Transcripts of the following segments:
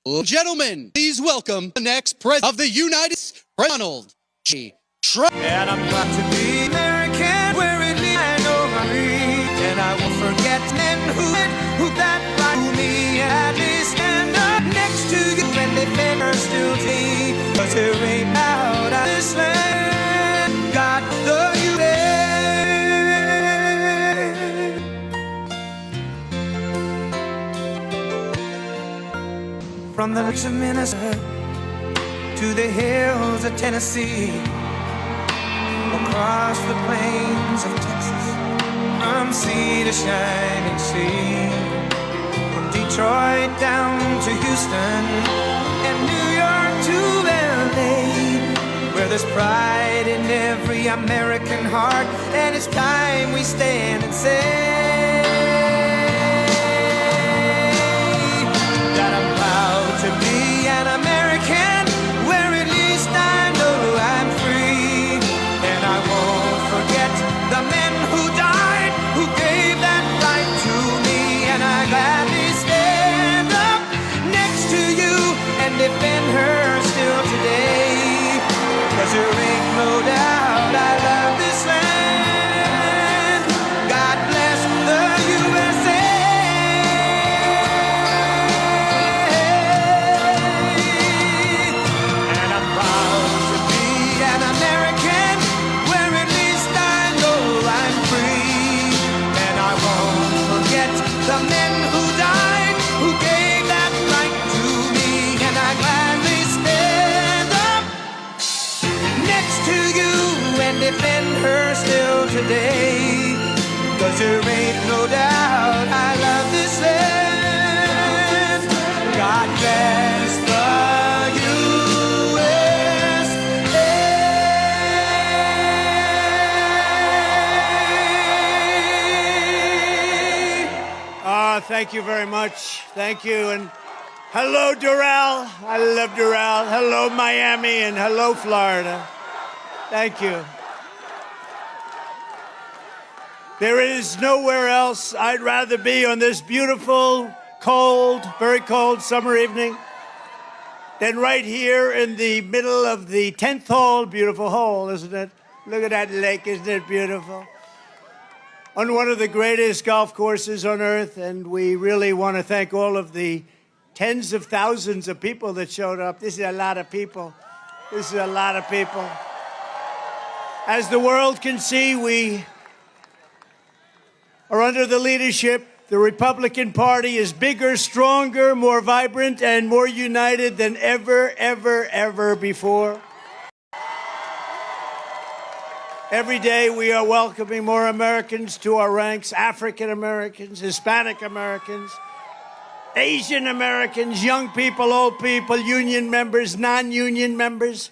Gentlemen, please welcome the next President of the United States, Donald J. Trump. And I'm proud to be American, where it leads I know my read. And I won't forget men who that like me. At least stand up next to you when they figure still me. Cause there ain't out of this land, got the U.S. From the lakes of Minnesota to the hills of Tennessee, across the plains of Texas, from sea to shining sea, from Detroit down to Houston and New York to LA, where there's pride in every American heart, and it's time we stand and say that I'm proud to be an American, where at least I know I'm free. And I won't forget the men who died, who gave that right to me. And I gladly stand up next to you and defend her still today. Cause there ain't no doubt I love this land. God bless the USA. And I'm proud to be an American, where at least I know I'm free. And I won't forget the men who died, who gave that right to me. And I gladly stand up next to you and defend her still today. Cause there ain't no doubt I love this land. God bless the USA. Thank you very much. Thank you. And hello, Doral. I love Doral. Hello, Miami. And hello, Florida. Thank you. There is nowhere else I'd rather be on this beautiful, cold, very cold summer evening than right here in the middle of the 10th hole. Beautiful hole, isn't it? Look at that lake. Isn't it beautiful? On one of the greatest golf courses on earth, and we really want to thank all of the tens of thousands of people that showed up. This is a lot of people. This is a lot of people. As the world can see, we are under the leadership. The Republican Party is bigger, stronger, more vibrant, and more united than ever, ever, ever before. Every day we are welcoming more Americans to our ranks, African Americans, Hispanic Americans, Asian Americans, young people, old people, union members, non-union members.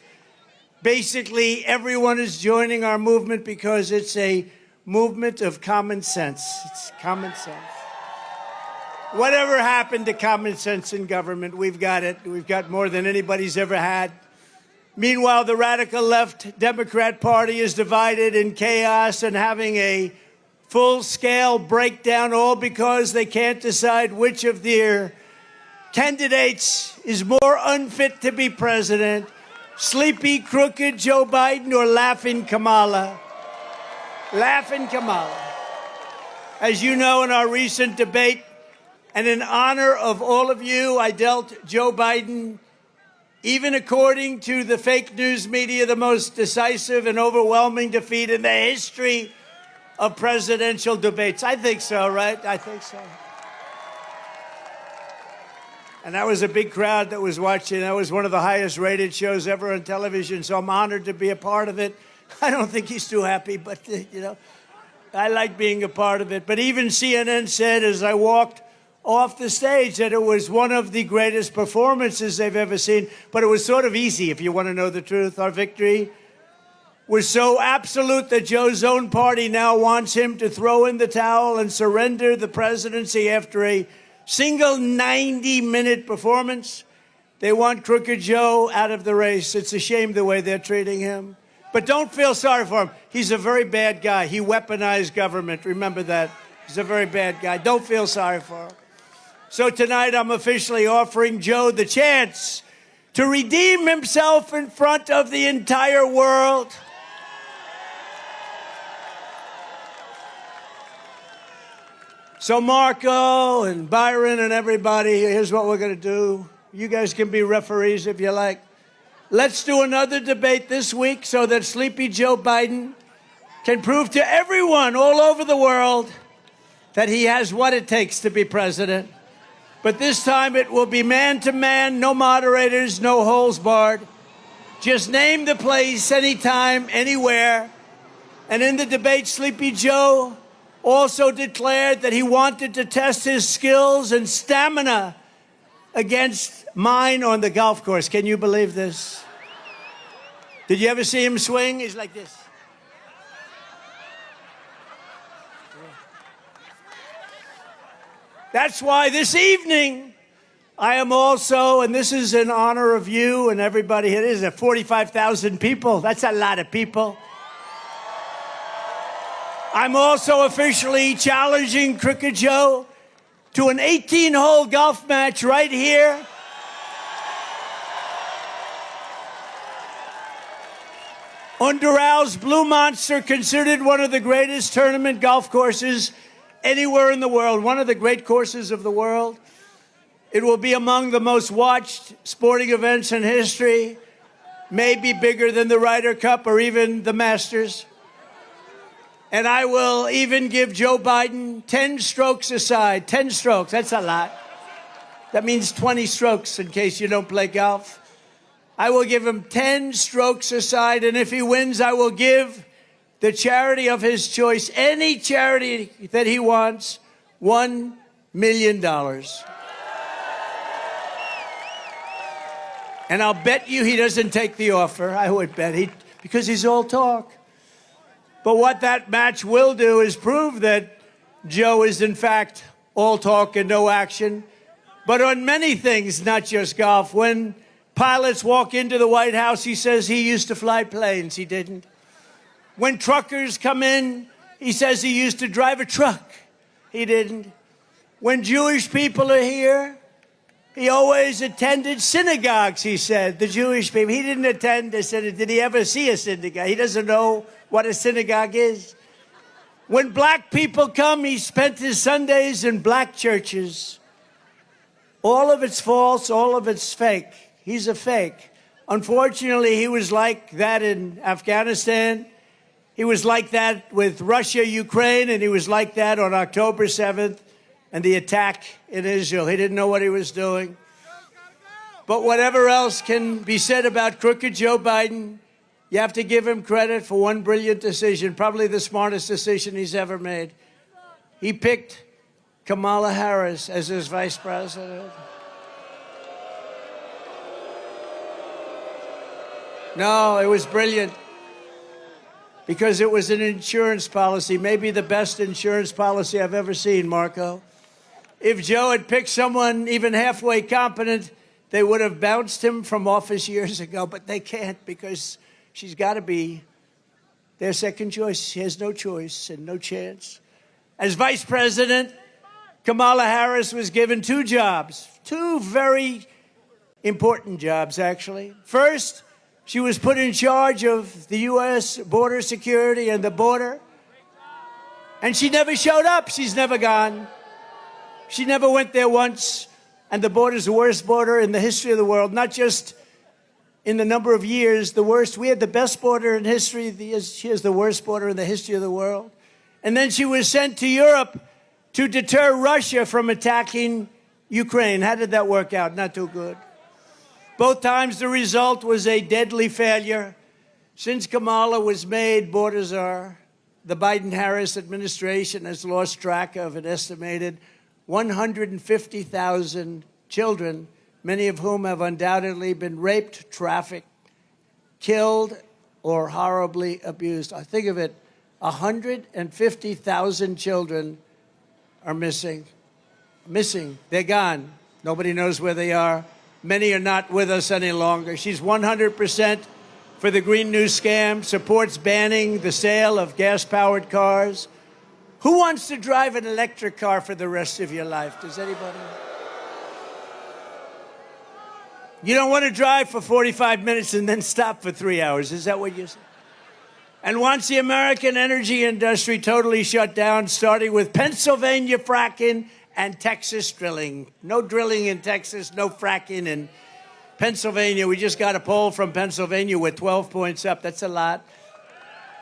Basically, everyone is joining our movement because it's a movement of common sense. It's common sense. Whatever happened to common sense in government? We've got it. We've got more than anybody's ever had. Meanwhile, the radical left Democrat Party is divided in chaos and having a full-scale breakdown, all because they can't decide which of their candidates is more unfit to be president, sleepy, crooked Joe Biden or laughing Kamala. Laughing Kamala. As you know, in our recent debate, and in honor of all of you, I dealt Joe Biden, even according to the fake news media, the most decisive and overwhelming defeat in the history of presidential debates. I think so, right? I think so. And that was a big crowd that was watching. That was one of the highest rated shows ever on television, so I'm honored to be a part of it. I don't think he's too happy, but, you know, I like being a part of it. But even CNN said, as I walked off the stage, that it was one of the greatest performances they've ever seen. But it was sort of easy, if you want to know the truth. Our victory was so absolute that Joe's own party now wants him to throw in the towel and surrender the presidency after a single 90-minute performance. They want Crooked Joe out of the race. It's a shame the way they're treating him. But don't feel sorry for him. He's a very bad guy. He weaponized government. Remember that. He's a very bad guy. Don't feel sorry for him. So tonight I'm officially offering Joe the chance to redeem himself in front of the entire world. So Marco and Byron and everybody, here's what we're going to do. You guys can be referees if you like. Let's do another debate this week so that Sleepy Joe Biden can prove to everyone all over the world that he has what it takes to be president. But this time it will be man-to-man, no moderators, no holes barred. Just name the place, anytime, anywhere. And in the debate, Sleepy Joe also declared that he wanted to test his skills and stamina against mine on the golf course. Can you believe this? Did you ever see him swing? He's like this. That's why this evening I am also, and this is in honor of you and everybody, it is 45,000 people. That's a lot of people. I'm also officially challenging Crooked Joe to an 18-hole golf match right here. On Doral's Blue Monster, considered one of the greatest tournament golf courses anywhere in the world, one of the great courses of the world. It will be among the most watched sporting events in history, maybe bigger than the Ryder Cup or even the Masters. And I will even give Joe Biden 10 strokes aside. 10 strokes, that's a lot. That means 20 strokes in case you don't play golf. I will give him 10 strokes aside, and if he wins, I will give the charity of his choice, any charity that he wants, $1 million. And I'll bet you he doesn't take the offer. I would bet because he's all talk. But what that match will do is prove that Joe is, in fact, all talk and no action. But on many things, not just golf. When pilots walk into the White House, he says he used to fly planes. He didn't. When truckers come in, he says he used to drive a truck. He didn't. When Jewish people are here, he always attended synagogues, he said, the Jewish people. He didn't attend a synagogue. Did he ever see a synagogue? He doesn't know what a synagogue is. When black people come, he spent his Sundays in black churches. All of it's false, all of it's fake. He's a fake. Unfortunately, he was like that in Afghanistan. He was like that with Russia, Ukraine, and he was like that on October 7th and the attack in Israel. He didn't know what he was doing. But whatever else can be said about Crooked Joe Biden, you have to give him credit for one brilliant decision, probably the smartest decision he's ever made. He picked Kamala Harris as his vice president. No, it was brilliant because it was an insurance policy, maybe the best insurance policy I've ever seen, Marco. If Joe had picked someone even halfway competent, they would have bounced him from office years ago, but they can't because she's got to be their second choice. She has no choice and no chance. As vice president, Kamala Harris was given two jobs, two very important jobs, actually. First, she was put in charge of the U.S. border security and the border. And she never showed up. She's never gone. She never went there once. And the border's the worst border in the history of the world, not just in the number of years, the worst. We had the best border in history. She has the worst border in the history of the world. And then she was sent to Europe to deter Russia from attacking Ukraine. How did that work out? Not too good. Both times the result was a deadly failure. Since Kamala was made border czar, the Biden-Harris administration has lost track of an estimated 150,000 children, many of whom have undoubtedly been raped, trafficked, killed, or horribly abused. I think of it, 150,000 children are missing. They're gone. Nobody knows where they are. Many are not with us any longer. She's 100% for the Green New scam, supports banning the sale of gas-powered cars. Who wants to drive an electric car for the rest of your life? Does anybody? You don't want to drive for 45 minutes and then stop for 3 hours. Is that what you're saying? And wants the American energy industry totally shut down, starting with Pennsylvania fracking and Texas drilling. No drilling in Texas, no fracking in Pennsylvania. We just got a poll from Pennsylvania with 12 points up. That's a lot.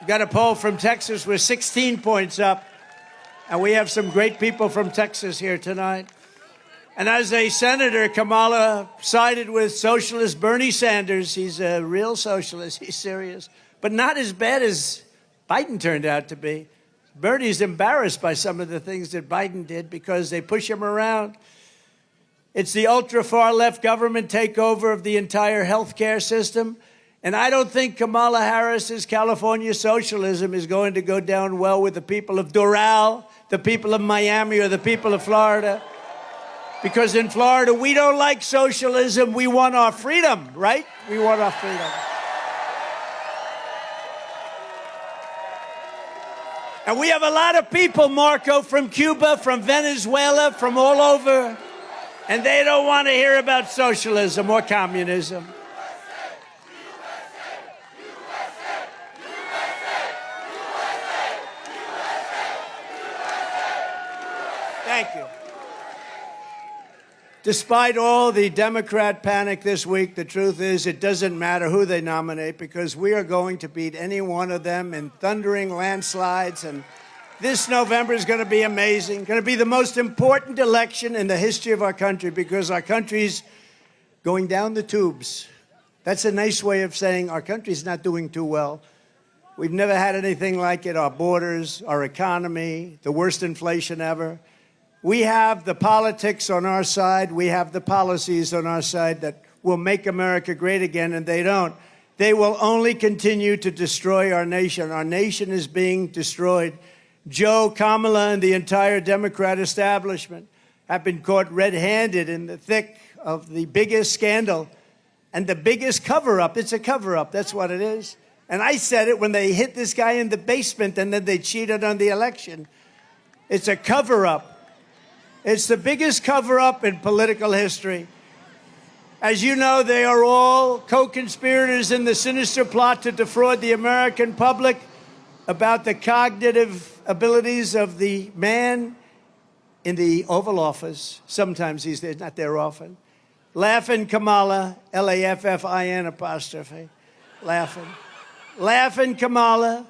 We got a poll from Texas with 16 points up. And we have some great people from Texas here tonight. And as a senator, Kamala sided with socialist Bernie Sanders. He's a real socialist. He's serious. But not as bad as Biden turned out to be. Bernie's embarrassed by some of the things that Biden did because they push him around. It's the ultra-far left government takeover of the entire healthcare system. And I don't think Kamala Harris's California socialism is going to go down well with the people of Doral, the people of Miami, or the people of Florida. Because in Florida, we don't like socialism. We want our freedom, right? We want our freedom. And we have a lot of people, Marco, from Cuba, from Venezuela, from all over. And they don't want to hear about socialism or communism. Thank you. Despite all the Democrat panic this week, the truth is it doesn't matter who they nominate because we are going to beat any one of them in thundering landslides. And this November is going to be amazing, going to be the most important election in the history of our country because our country's going down the tubes. That's a nice way of saying our country's not doing too well. We've never had anything like it, our borders, our economy, the worst inflation ever. We have the politics on our side. We have the policies on our side that will make America great again, and they don't. They will only continue to destroy our nation. Our nation is being destroyed. Joe, Kamala, and the entire Democrat establishment have been caught red-handed in the thick of the biggest scandal and the biggest cover-up. It's a cover-up. That's what it is. And I said it when they hit this guy in the basement and then they cheated on the election. It's a cover-up. It's the biggest cover-up in political history. As you know, they are all co-conspirators in the sinister plot to defraud the American public about the cognitive abilities of the man in the Oval Office. Sometimes he's there, not there often. Laughing Kamala, L-A-F-F-I-N apostrophe. Laughing. Laughing Kamala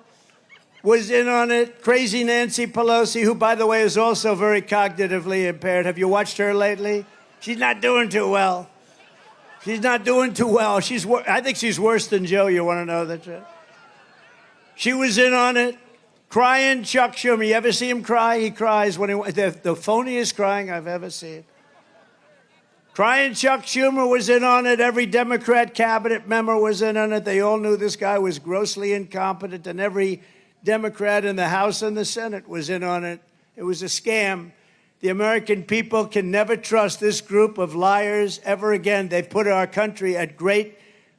was in on it. Crazy Nancy Pelosi, who, by the way, is also very cognitively impaired. Have you watched her lately? She's not doing too well. She's not doing too well. I think she's worse than Joe. You want to know the truth? She was in on it. Crying Chuck Schumer. You ever see him cry? He cries when the phoniest crying I've ever seen. Crying Chuck Schumer was in on it. Every Democrat cabinet member was in on it. They all knew this guy was grossly incompetent, and every Democrat in the House and the Senate was in on it. It was a scam. The American people can never trust this group of liars ever again. They've put our country at great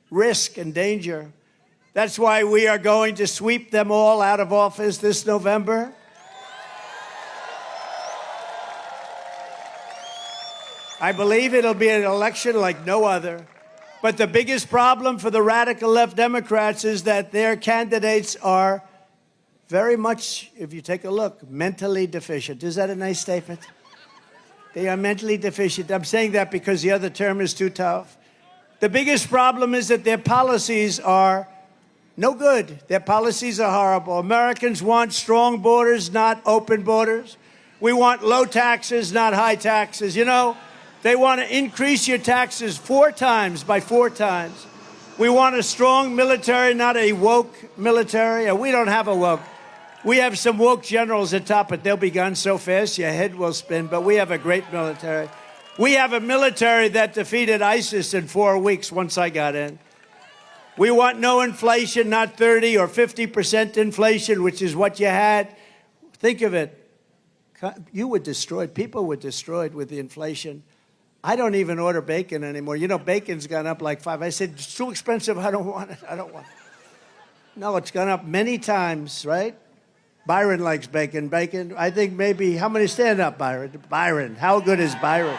risk and danger. That's why we are going to sweep them all out of office this November. I believe it'll be an election like no other. But the biggest problem for the radical left Democrats is that their candidates are very much, if you take a look, mentally deficient. Is that a nice statement? They are mentally deficient. I'm saying that because the other term is too tough. The biggest problem is that their policies are no good. Their policies are horrible. Americans want strong borders, not open borders. We want low taxes, not high taxes. You know, they want to increase your taxes 4 times by 4 times. We want a strong military, not a woke military. And we don't have a woke. We have some woke generals at top, but they'll be gone so fast your head will spin. But we have a great military. We have a military that defeated ISIS in 4 weeks once I got in. We want no inflation, not 30 or 50% inflation, which is what you had. Think of it. You were destroyed. People were destroyed with the inflation. I don't even order bacon anymore. You know, bacon's gone up like 5. I said, it's too expensive. I don't want it. I don't want it. No, it's gone up many times, right? Byron likes bacon. Bacon, I think maybe, how many stand up, Byron? Byron, how good is Byron?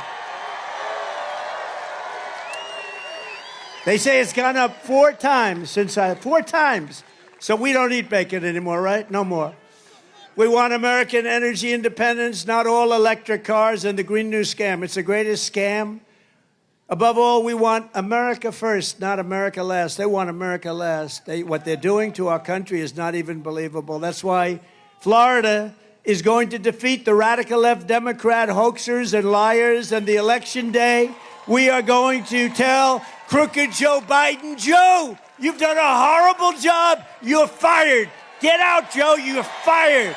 They say it's gone up 4 times since 4 times. So we don't eat bacon anymore, right? No more. We want American energy independence, not all electric cars and the Green New Scam. It's the greatest scam. Above all, we want America first, not America last. They want America last. What they're doing to our country is not even believable. That's why Florida is going to defeat the radical left Democrat hoaxers and liars. And the election day, we are going to tell crooked Joe Biden, Joe, you've done a horrible job. You're fired. Get out, Joe. You're fired.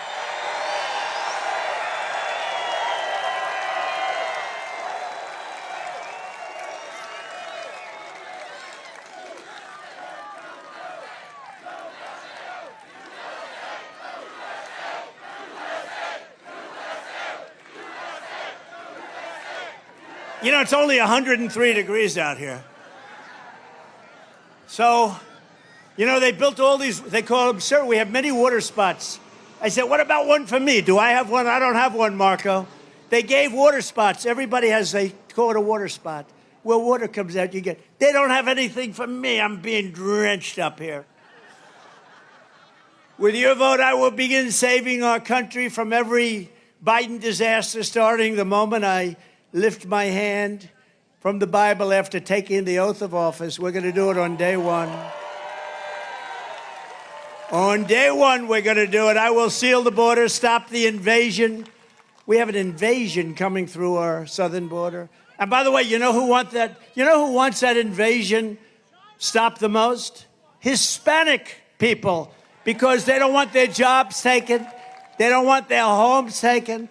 You know, it's only 103 degrees out here. So, you know, they built all these, they call them, sir, we have many water spots. I said, what about one for me? Do I have one? I don't have one, Marco. They gave water spots. Everybody has, they call it a water spot. Where water comes out, you get, they don't have anything for me. I'm being drenched up here. With your vote, I will begin saving our country from every Biden disaster starting the moment I lift my hand from the Bible after taking the oath of office. We're going to do it on day one. On day one, we're going to do it. I will seal the border, stop the invasion. We have an invasion coming through our southern border. And by the way, you know who wants that? You know who wants that invasion stopped the most? Hispanic people, because they don't want their jobs taken. They don't want their homes taken.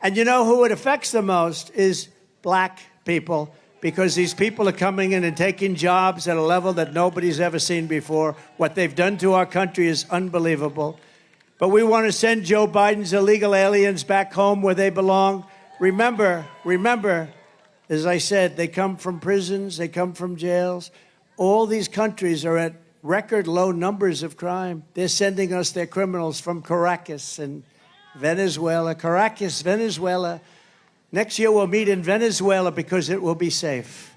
And you know who it affects the most is black people, because these people are coming in and taking jobs at a level that nobody's ever seen before. What they've done to our country is unbelievable. But we want to send Joe Biden's illegal aliens back home where they belong. Remember, as I said, they come from prisons, they come from jails. All these countries are at record low numbers of crime. They're sending us their criminals from Caracas and Venezuela. Caracas, Venezuela. Next year we'll meet in Venezuela because it will be safe.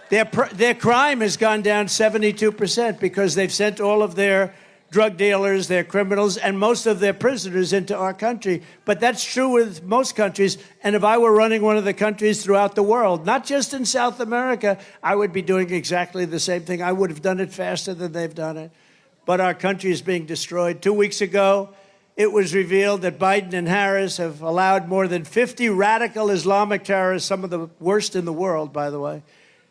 Their crime has gone down 72% because they've sent all of their drug dealers, their criminals, and most of their prisoners into our country. But that's true with most countries. And if I were running one of the countries throughout the world, not just in South America, I would be doing exactly the same thing. I would have done it faster than they've done it. But our country is being destroyed. 2 weeks ago, it was revealed that Biden and Harris have allowed more than 50 radical Islamic terrorists, some of the worst in the world, by the way,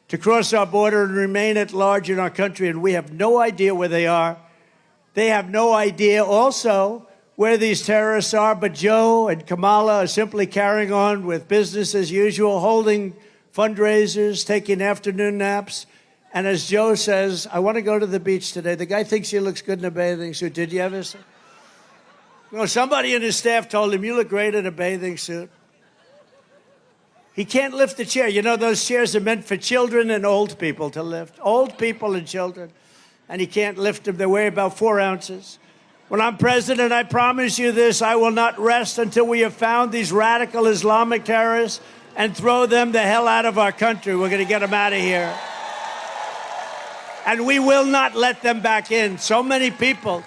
to cross our border and remain at large in our country, and we have no idea where they are. They have no idea also where these terrorists are, but Joe and Kamala are simply carrying on with business as usual, holding fundraisers, taking afternoon naps. And as Joe says, I want to go to the beach today. The guy thinks he looks good in a bathing suit. Did you ever see? Well, somebody in his staff told him, you look great in a bathing suit. He can't lift the chair. You know, those chairs are meant for children and old people to lift. Old people and children. And he can't lift them. They weigh about 4 ounces. When I'm president, I promise you this, I will not rest until we have found these radical Islamic terrorists and throw them the hell out of our country. We're going to get them out of here. And we will not let them back in. So many people,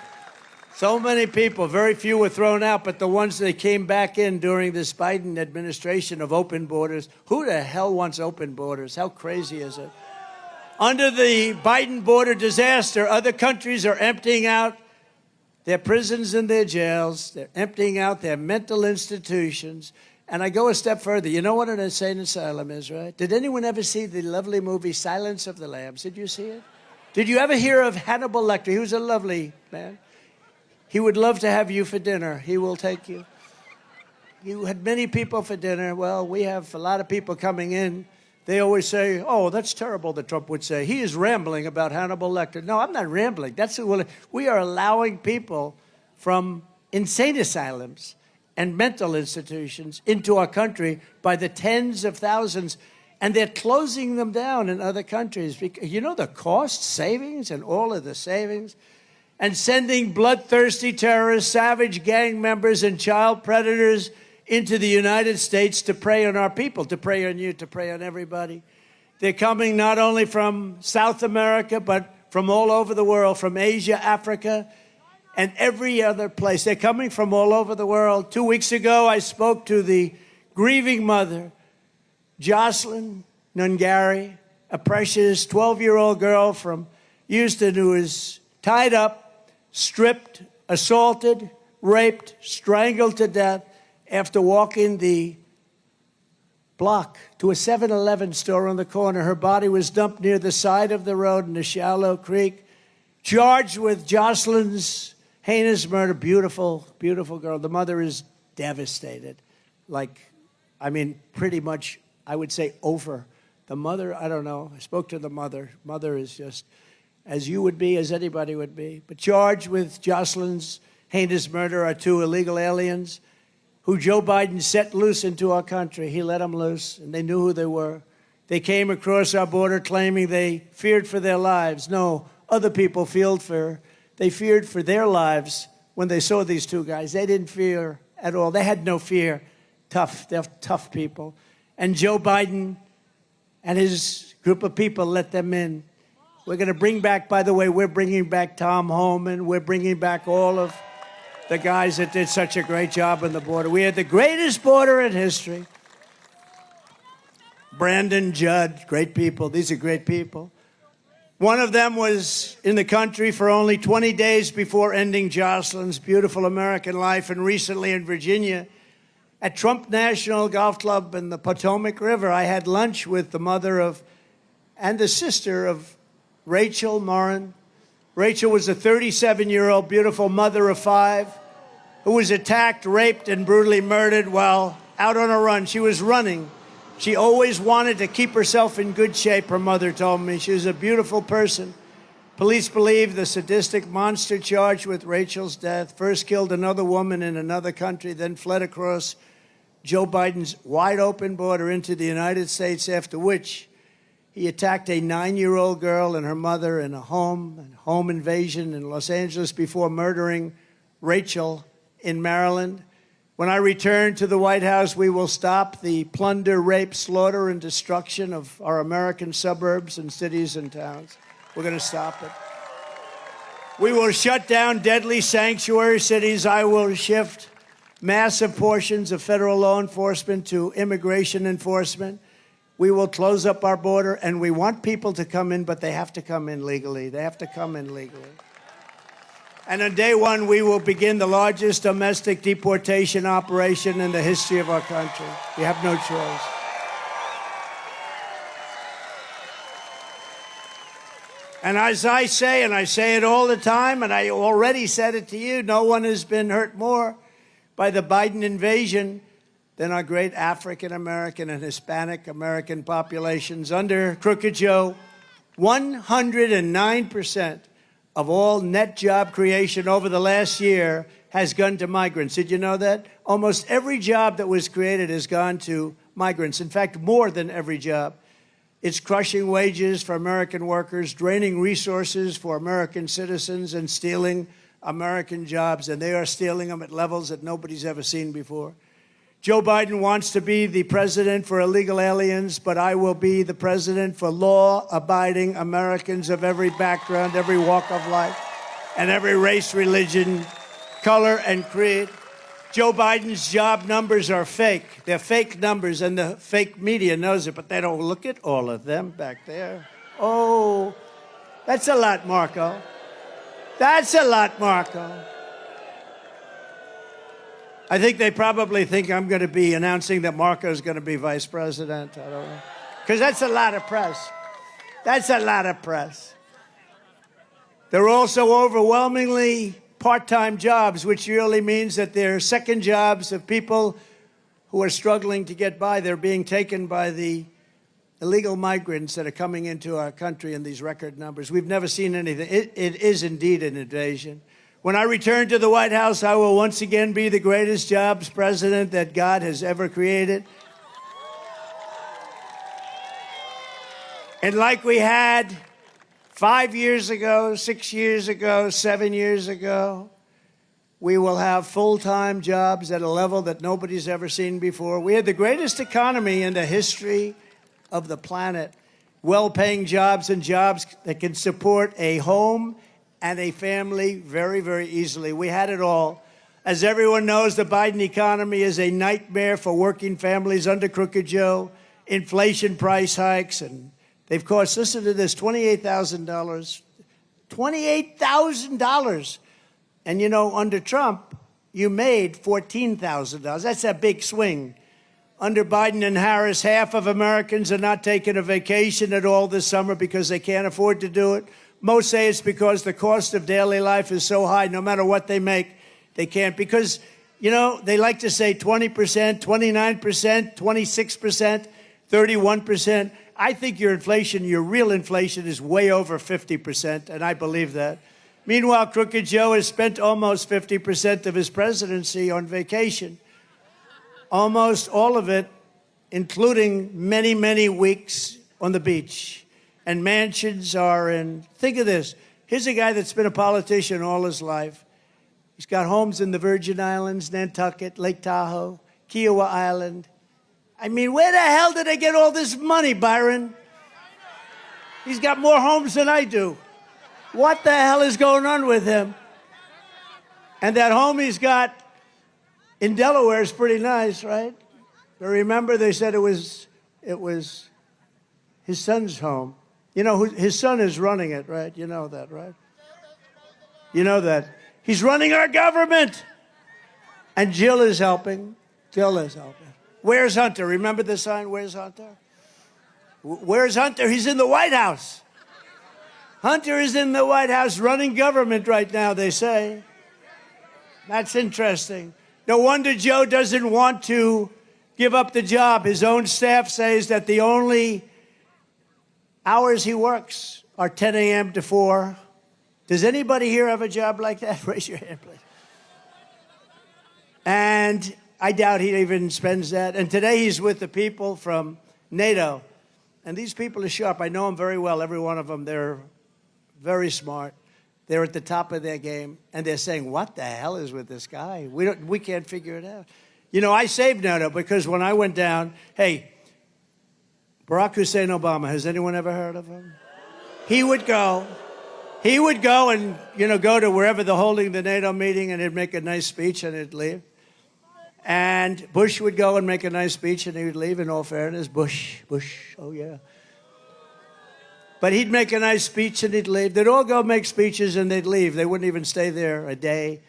very few were thrown out, but the ones that came back in during this Biden administration of open borders, who the hell wants open borders? How crazy is it? Under the Biden border disaster, other countries are emptying out their prisons and their jails. They're emptying out their mental institutions. And I go a step further. You know what an insane asylum is, right? Did anyone ever see the lovely movie Silence of the Lambs? Did you see it? Did you ever hear of Hannibal Lecter? He was a lovely man. He would love to have you for dinner. He will take you. You had many people for dinner. Well, we have a lot of people coming in. They always say, oh, that's terrible, that Trump would say. He is rambling about Hannibal Lecter. No, I'm not rambling. We are allowing people from insane asylums and mental institutions into our country by the tens of thousands, and they're closing them down in other countries. You know the cost savings and all of the savings? And sending bloodthirsty terrorists, savage gang members, and child predators into the United States to prey on our people, to prey on you, to prey on everybody. They're coming not only from South America, but from all over the world, from Asia, Africa, and every other place. They're coming from all over the world. 2 weeks ago, I spoke to the grieving mother, Jocelyn Nungari, a precious 12-year-old girl from Houston who is tied up, stripped, assaulted, raped, strangled to death after walking the block to a 7-Eleven store on the corner. Her body was dumped near the side of the road in a shallow creek, charged with Jocelyn's heinous murder. Beautiful, beautiful girl. The mother is devastated. Pretty much, I would say, over. The mother, I don't know. I spoke to the mother. Mother is just as you would be, as anybody would be. But charged with Jocelyn's heinous murder are 2 illegal aliens who Joe Biden set loose into our country. He let them loose, and they knew who they were. They came across our border claiming they feared for their lives. No, other people they feared for their lives when they saw these 2 guys. They didn't fear at all. They had no fear. They're tough people. And Joe Biden and his group of people let them in. We're going to bring back, by the way, we're bringing back Tom Homan. We're bringing back all of the guys that did such a great job on the border. We had the greatest border in history. Brandon, Judd, great people. These are great people. One of them was in the country for only 20 days before ending Jocelyn's beautiful American life, and recently in Virginia at Trump National Golf Club in the Potomac River, I had lunch with the mother of and the sister of Rachel Morin. Rachel was a 37-year-old beautiful mother of 5 who was attacked, raped, and brutally murdered while out on a run. She was running. She always wanted to keep herself in good shape, her mother told me. She was a beautiful person. Police believe the sadistic monster charged with Rachel's death first killed another woman in another country, then fled across Joe Biden's wide-open border into the United States, after which he attacked a 9-year-old girl and her mother in a home invasion in Los Angeles before murdering Rachel in Maryland. When I return to the White House, we will stop the plunder, rape, slaughter, and destruction of our American suburbs and cities and towns. We're going to stop it. We will shut down deadly sanctuary cities. I will shift massive portions of federal law enforcement to immigration enforcement. We will close up our border, and we want people to come in, but they have to come in legally. They have to come in legally. And on day 1, we will begin the largest domestic deportation operation in the history of our country. We have no choice. And as I say, and I say it all the time, and I already said it to you, no one has been hurt more by the Biden invasion than our great African-American and Hispanic American populations. Under Crooked Joe, 109% of all net job creation over the last year has gone to migrants. Did you know that? Almost every job that was created has gone to migrants. In fact, more than every job. It's crushing wages for American workers, draining resources for American citizens, and stealing American jobs. And they are stealing them at levels that nobody's ever seen before. Joe Biden wants to be the president for illegal aliens, but I will be the president for law-abiding Americans of every background, every walk of life, and every race, religion, color, and creed. Joe Biden's job numbers are fake. They're fake numbers, and the fake media knows it, but they don't look at all of them back there. Oh, that's a lot, Marco. That's a lot, Marco. I think they probably think I'm going to be announcing that Marco is going to be vice president. I don't know. Because that's a lot of press. That's a lot of press. They're also overwhelmingly part-time jobs, which really means that they're second jobs of people who are struggling to get by. They're being taken by the illegal migrants that are coming into our country in these record numbers. We've never seen anything. It is indeed an invasion. When I return to the White House, I will once again be the greatest jobs president that God has ever created. And like we had 5 years ago, 6 years ago, 7 years ago, we will have full-time jobs at a level that nobody's ever seen before. We had the greatest economy in the history of the planet. well-paying jobs and jobs that can support a home and a family very, very easily. We had it all. As everyone knows, the Biden economy is a nightmare for working families under Crooked Joe. Inflation, price hikes, and they've cost, listen to this, $28,000. $28,000. And you know, under Trump, you made $14,000. That's a big swing. Under Biden and Harris, half of Americans are not taking a vacation at all this summer because they can't afford to do it. Most say it's because the cost of daily life is so high, no matter what they make, they can't. Because, you know, they like to say 20%, 29%, 26%, 31%. I think your inflation, your real inflation, is way over 50%, and I believe that. Meanwhile, Crooked Joe has spent almost 50% of his presidency on vacation. Almost all of it, including many, many weeks on the beach. And mansions are in, think of this. Here's a guy that's been a politician all his life. He's got homes in the Virgin Islands, Nantucket, Lake Tahoe, Kiowa Island. I mean, where the hell did they get all this money, Byron? He's got more homes than I do. What the hell is going on with him? And that home he's got in Delaware is pretty nice, right? But remember, they said it was his son's home. You know, his son is running it, right? You know that, right? You know that. He's running our government. And Jill is helping. Jill is helping. Where's Hunter? Remember the sign, where's Hunter? Where's Hunter? He's in the White House. Hunter is in the White House running government right now, they say. That's interesting. No wonder Joe doesn't want to give up the job. His own staff says that the only hours he works are 10 a.m. to 4. Does anybody here have a job like that? Raise your hand, please. And I doubt he even spends that. And today he's with the people from NATO. And these people are sharp. I know them very well, every one of them. They're very smart. They're at the top of their game. And they're saying, what the hell is with this guy? We can't figure it out. You know, I saved NATO because when I went down, hey, Barack Hussein Obama, has anyone ever heard of him? He would go and, you know, go to wherever they're holding the NATO meeting, and he'd make a nice speech and he'd leave. And Bush would go and make a nice speech and he would leave, in all fairness. Bush, oh yeah. But he'd make a nice speech and he'd leave. They'd all go make speeches and they'd leave. They wouldn't even stay there a day.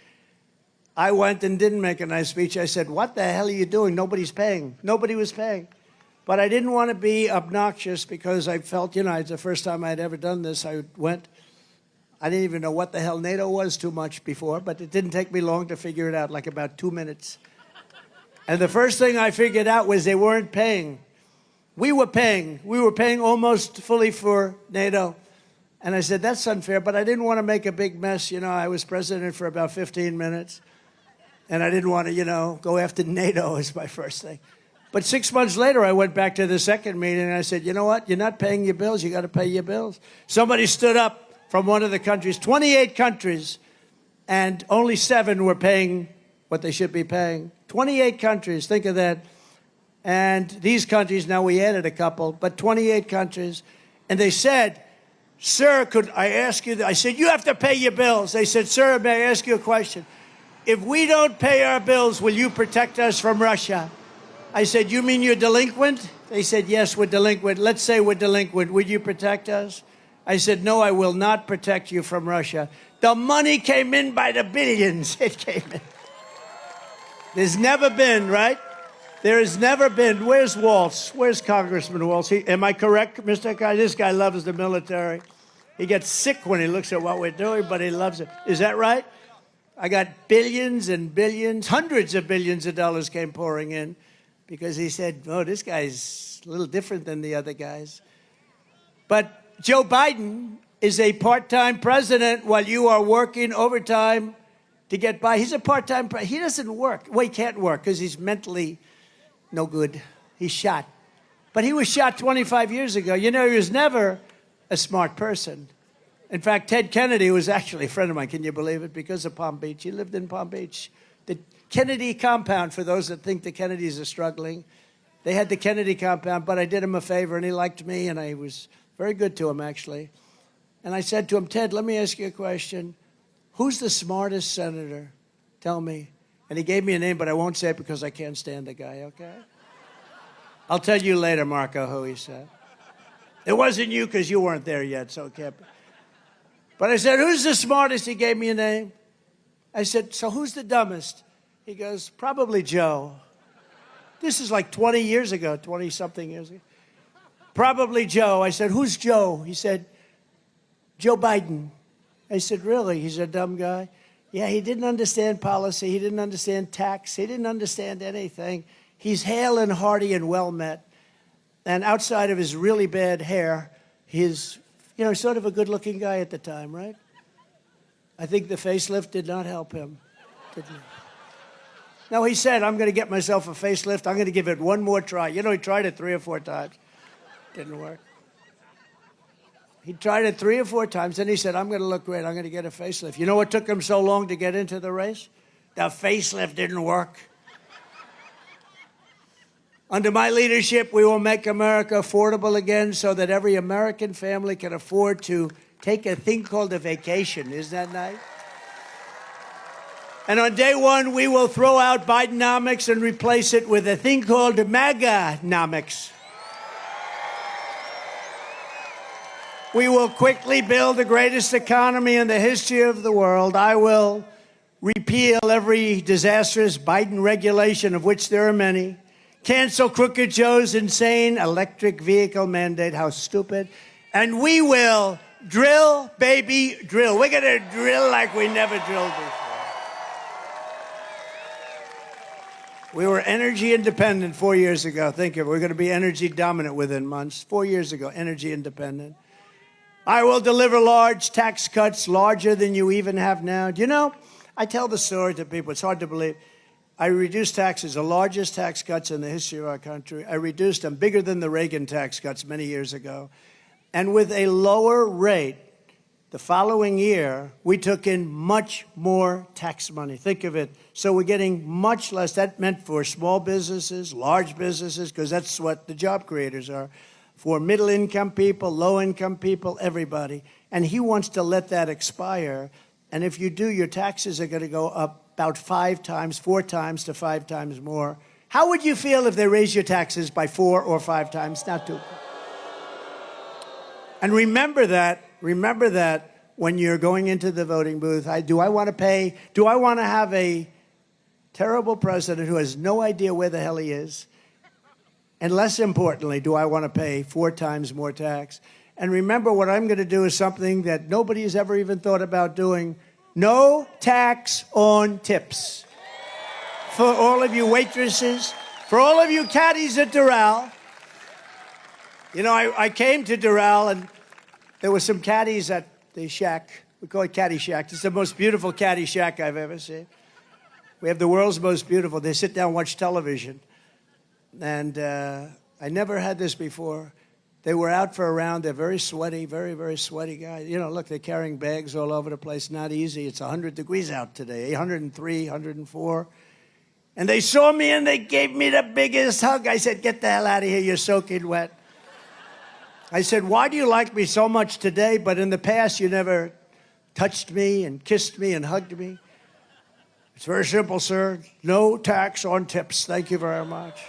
I went and didn't make a nice speech. I said, what the hell are you doing? Nobody's paying. Nobody was paying. But I didn't want to be obnoxious because I felt, you know, it's the first time I'd ever done this. I went. I didn't even know what the hell NATO was too much before, but it didn't take me long to figure it out, like about 2 minutes. And the first thing I figured out was they weren't paying. We were paying. We were paying almost fully for NATO. And I said, that's unfair, but I didn't want to make a big mess. You know, I was president for about 15 minutes. And I didn't want to, you know, go after NATO as my first thing. But 6 months later, I went back to the second meeting and I said, you know what? You're not paying your bills. You got to pay your bills. Somebody stood up from one of the countries, 28 countries, and only 7 were paying what they should be paying. 28 countries, think of that. And these countries, now we added a couple, but 28 countries. And they said, sir, could I ask you, I said, you have to pay your bills. They said, sir, may I ask you a question? If we don't pay our bills, will you protect us from Russia? I said, you mean you're delinquent? They said, yes, we're delinquent. Let's say we're delinquent. Would you protect us? I said, no, I will not protect you from Russia. The money came in by the billions. It came in. There's never been, right? There has never been. Where's Waltz? Where's Congressman Waltz? Am I correct, Mr. Guy? This guy loves the military. He gets sick when he looks at what we're doing, but he loves it. Is that right? I got billions and billions, hundreds of billions of dollars came pouring in because he said, oh, this guy's a little different than the other guys. But Joe Biden is a part-time president while you are working overtime to get by. He's a part-time president. He doesn't work. Well, he can't work because he's mentally no good. He's shot. But he was shot 25 years ago. You know, he was never a smart person. In fact, Ted Kennedy was actually a friend of mine. Can you believe it? Because of Palm Beach. He lived in Palm Beach. The Kennedy compound, for those that think the Kennedys are struggling, they had the Kennedy compound, but I did him a favor, and he liked me, and I was very good to him, actually. And I said to him, Ted, let me ask you a question. Who's the smartest senator? Tell me. And he gave me a name, but I won't say it because I can't stand the guy, okay? I'll tell you later, Marco, who he said. It wasn't you because you weren't there yet, so it can't be. But I said, who's the smartest? He gave me a name. I said, so who's the dumbest? He goes, probably Joe. This is like 20 years ago, 20-something years ago. Probably Joe. I said, who's Joe? He said, Joe Biden. I said, really? He's a dumb guy? Yeah, he didn't understand policy. He didn't understand tax. He didn't understand anything. He's hale and hearty and well-met. And outside of his really bad hair, he's, sort of a good-looking guy at the time, right? I think the facelift did not help him, didn't it? No, he said, I'm going to get myself a facelift. I'm going to give it one more try. He tried it 3 or 4 times. Didn't work. He tried it 3 or 4 times, then he said, I'm going to look great. I'm going to get a facelift. You know what took him so long to get into the race? The facelift didn't work. Under my leadership, we will make America affordable again so that every American family can afford to take a thing called a vacation. Isn't that nice? And on day one, we will throw out Bidenomics and replace it with a thing called MAGA-nomics. We will quickly build the greatest economy in the history of the world. I will repeal every disastrous Biden regulation, of which there are many. Cancel Crooked Joe's insane electric vehicle mandate. How stupid. And we will drill, baby, drill. We're going to drill like we never drilled before. We were energy independent 4 years ago. Think of it. We're going to be energy dominant within months. 4 years ago, energy independent. I will deliver large tax cuts, larger than you even have now. Do you know, I tell the story to people. It's hard to believe. I reduced taxes, the largest tax cuts in the history of our country. I reduced them bigger than the Reagan tax cuts many years ago. And with a lower rate, the following year, we took in much more tax money. Think of it. So we're getting much less. That meant for small businesses, large businesses, because that's what the job creators are. For middle-income people, low-income people, everybody. And he wants to let that expire. And if you do, your taxes are going to go up about 5 times, 4 times to 5 times more. How would you feel if they raised your taxes by 4 or 5 times? Not too. And remember that when you're going into the voting booth. Do I want to have a terrible president who has no idea where the hell he is? And less importantly, do I want to pay 4 times more tax? And remember, what I'm going to do is something that nobody has ever even thought about doing. No tax on tips. For all of you waitresses, for all of you caddies at Doral. I came to Doral, and there were some caddies at the shack. We call it Caddy Shack. It's the most beautiful caddy shack I've ever seen. We have the world's most beautiful. They sit down and watch television. And I never had this before. They were out for a round. They're very sweaty, very, very sweaty guys. Look, they're carrying bags all over the place. Not easy. It's 100 degrees out today, 103, 104. And they saw me, and they gave me the biggest hug. I said, get the hell out of here. You're soaking wet. I said, why do you like me so much today, but in the past you never touched me and kissed me and hugged me? It's very simple, sir. No tax on tips. Thank you very much.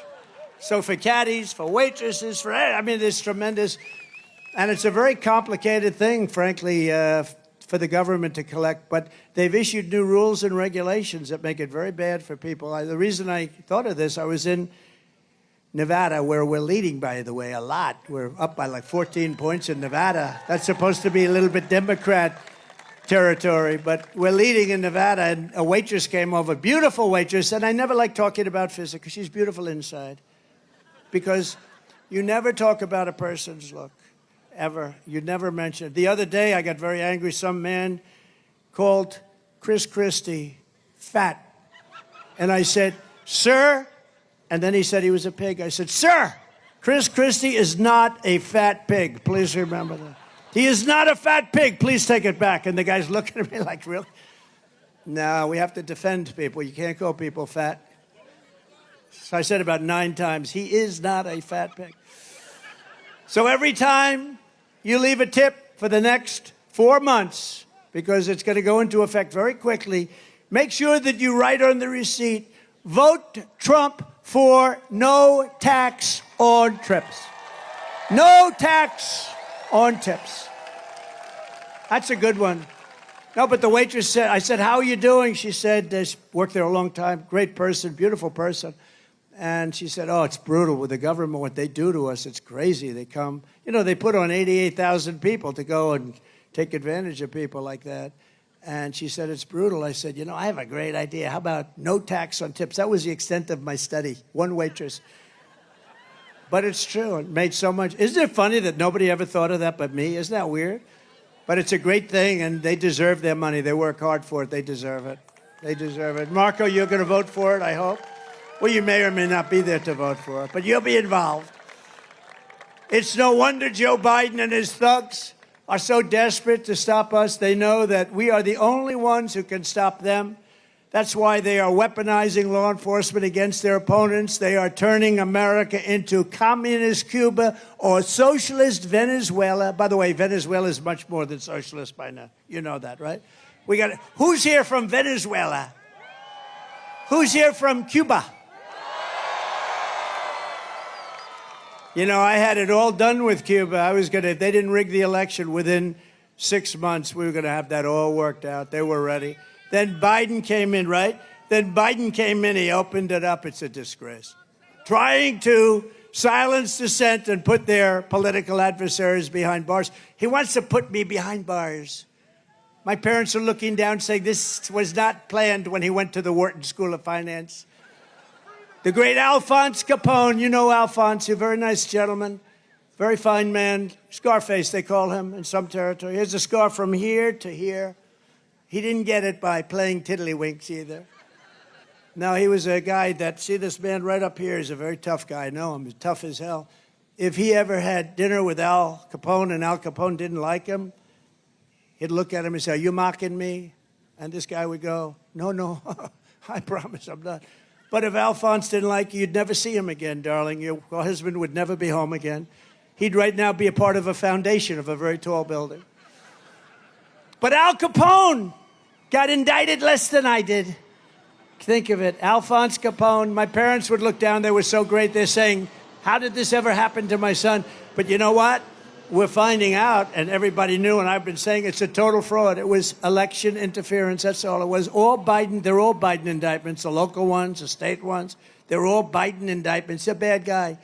So for caddies, for waitresses, it's tremendous. And it's a very complicated thing, frankly, for the government to collect. But they've issued new rules and regulations that make it very bad for people. The reason I thought of this, I was in Nevada, where we're leading, by the way, a lot. We're up by like 14 points in Nevada. That's supposed to be a little bit Democrat territory, but we're leading in Nevada, and a waitress came over, beautiful waitress, and I never like talking about physics, because she's beautiful inside. Because you never talk about a person's look, ever. You never mention it. The other day, I got very angry. Some man called Chris Christie fat. And I said, sir, and then he said he was a pig. I said, sir, Chris Christie is not a fat pig. Please remember that. He is not a fat pig. Please take it back. And the guy's looking at me like, really? No, we have to defend people. You can't call people fat. So I said about 9 times, he is not a fat pig. So every time you leave a tip for the next 4 months, because it's going to go into effect very quickly. Make sure that you write on the receipt, vote Trump for no tax on trips. No tax on tips. That's a good one. No, but the waitress said, I said, how are you doing? She said, she worked there a long time, great person, beautiful person. And she said, oh, it's brutal with the government, what they do to us. It's crazy. They come, you know, they put on 88,000 people to go and take advantage of people like that. And she said, it's brutal. I said, you know, I have a great idea. How about no tax on tips? That was the extent of my study, one waitress. But it's true. It made so much. Isn't it funny that nobody ever thought of that but me? Isn't that weird? But it's a great thing, and they deserve their money. They work hard for it. They deserve it. They deserve it. Marco, you're going to vote for it, I hope. Well, you may or may not be there to vote for it, but you'll be involved. It's no wonder Joe Biden and his thugs are so desperate to stop us. They know that we are the only ones who can stop them. That's why they are weaponizing law enforcement against their opponents. They are turning America into communist Cuba or socialist Venezuela. By the way, Venezuela is much more than socialist by now. You know that, right? Who's here from Venezuela? Who's here from Cuba? You know, I had it all done with Cuba. If they didn't rig the election within 6 months, we were going to have that all worked out. They were ready. Then Biden came in, right? Then Biden came in, he opened it up. It's a disgrace. Trying to silence dissent and put their political adversaries behind bars. He wants to put me behind bars. My parents are looking down saying this was not planned when he went to the Wharton School of Finance. The great Alphonse Capone, you know Alphonse, a very nice gentleman, very fine man. Scarface, they call him in some territory. He has a scar from here to here. He didn't get it by playing tiddlywinks either. No, he was a guy that, see this man right up here is a very tough guy. I know him, he's tough as hell. If he ever had dinner with Al Capone and Al Capone didn't like him, he'd look at him and say, are you mocking me? And this guy would go, no, I promise I'm not. But if Alphonse didn't like you, you'd never see him again, darling. Your husband would never be home again. He'd right now be a part of a foundation of a very tall building. But Al Capone got indicted less than I did. Think of it, Alphonse Capone. My parents would look down, they were so great. They're saying, how did this ever happen to my son? But you know what? We're finding out, and everybody knew, and I've been saying it's a total fraud. It was election interference, that's all it was. All Biden, they're all Biden indictments, the local ones, the state ones. They're all Biden indictments. He's a bad guy.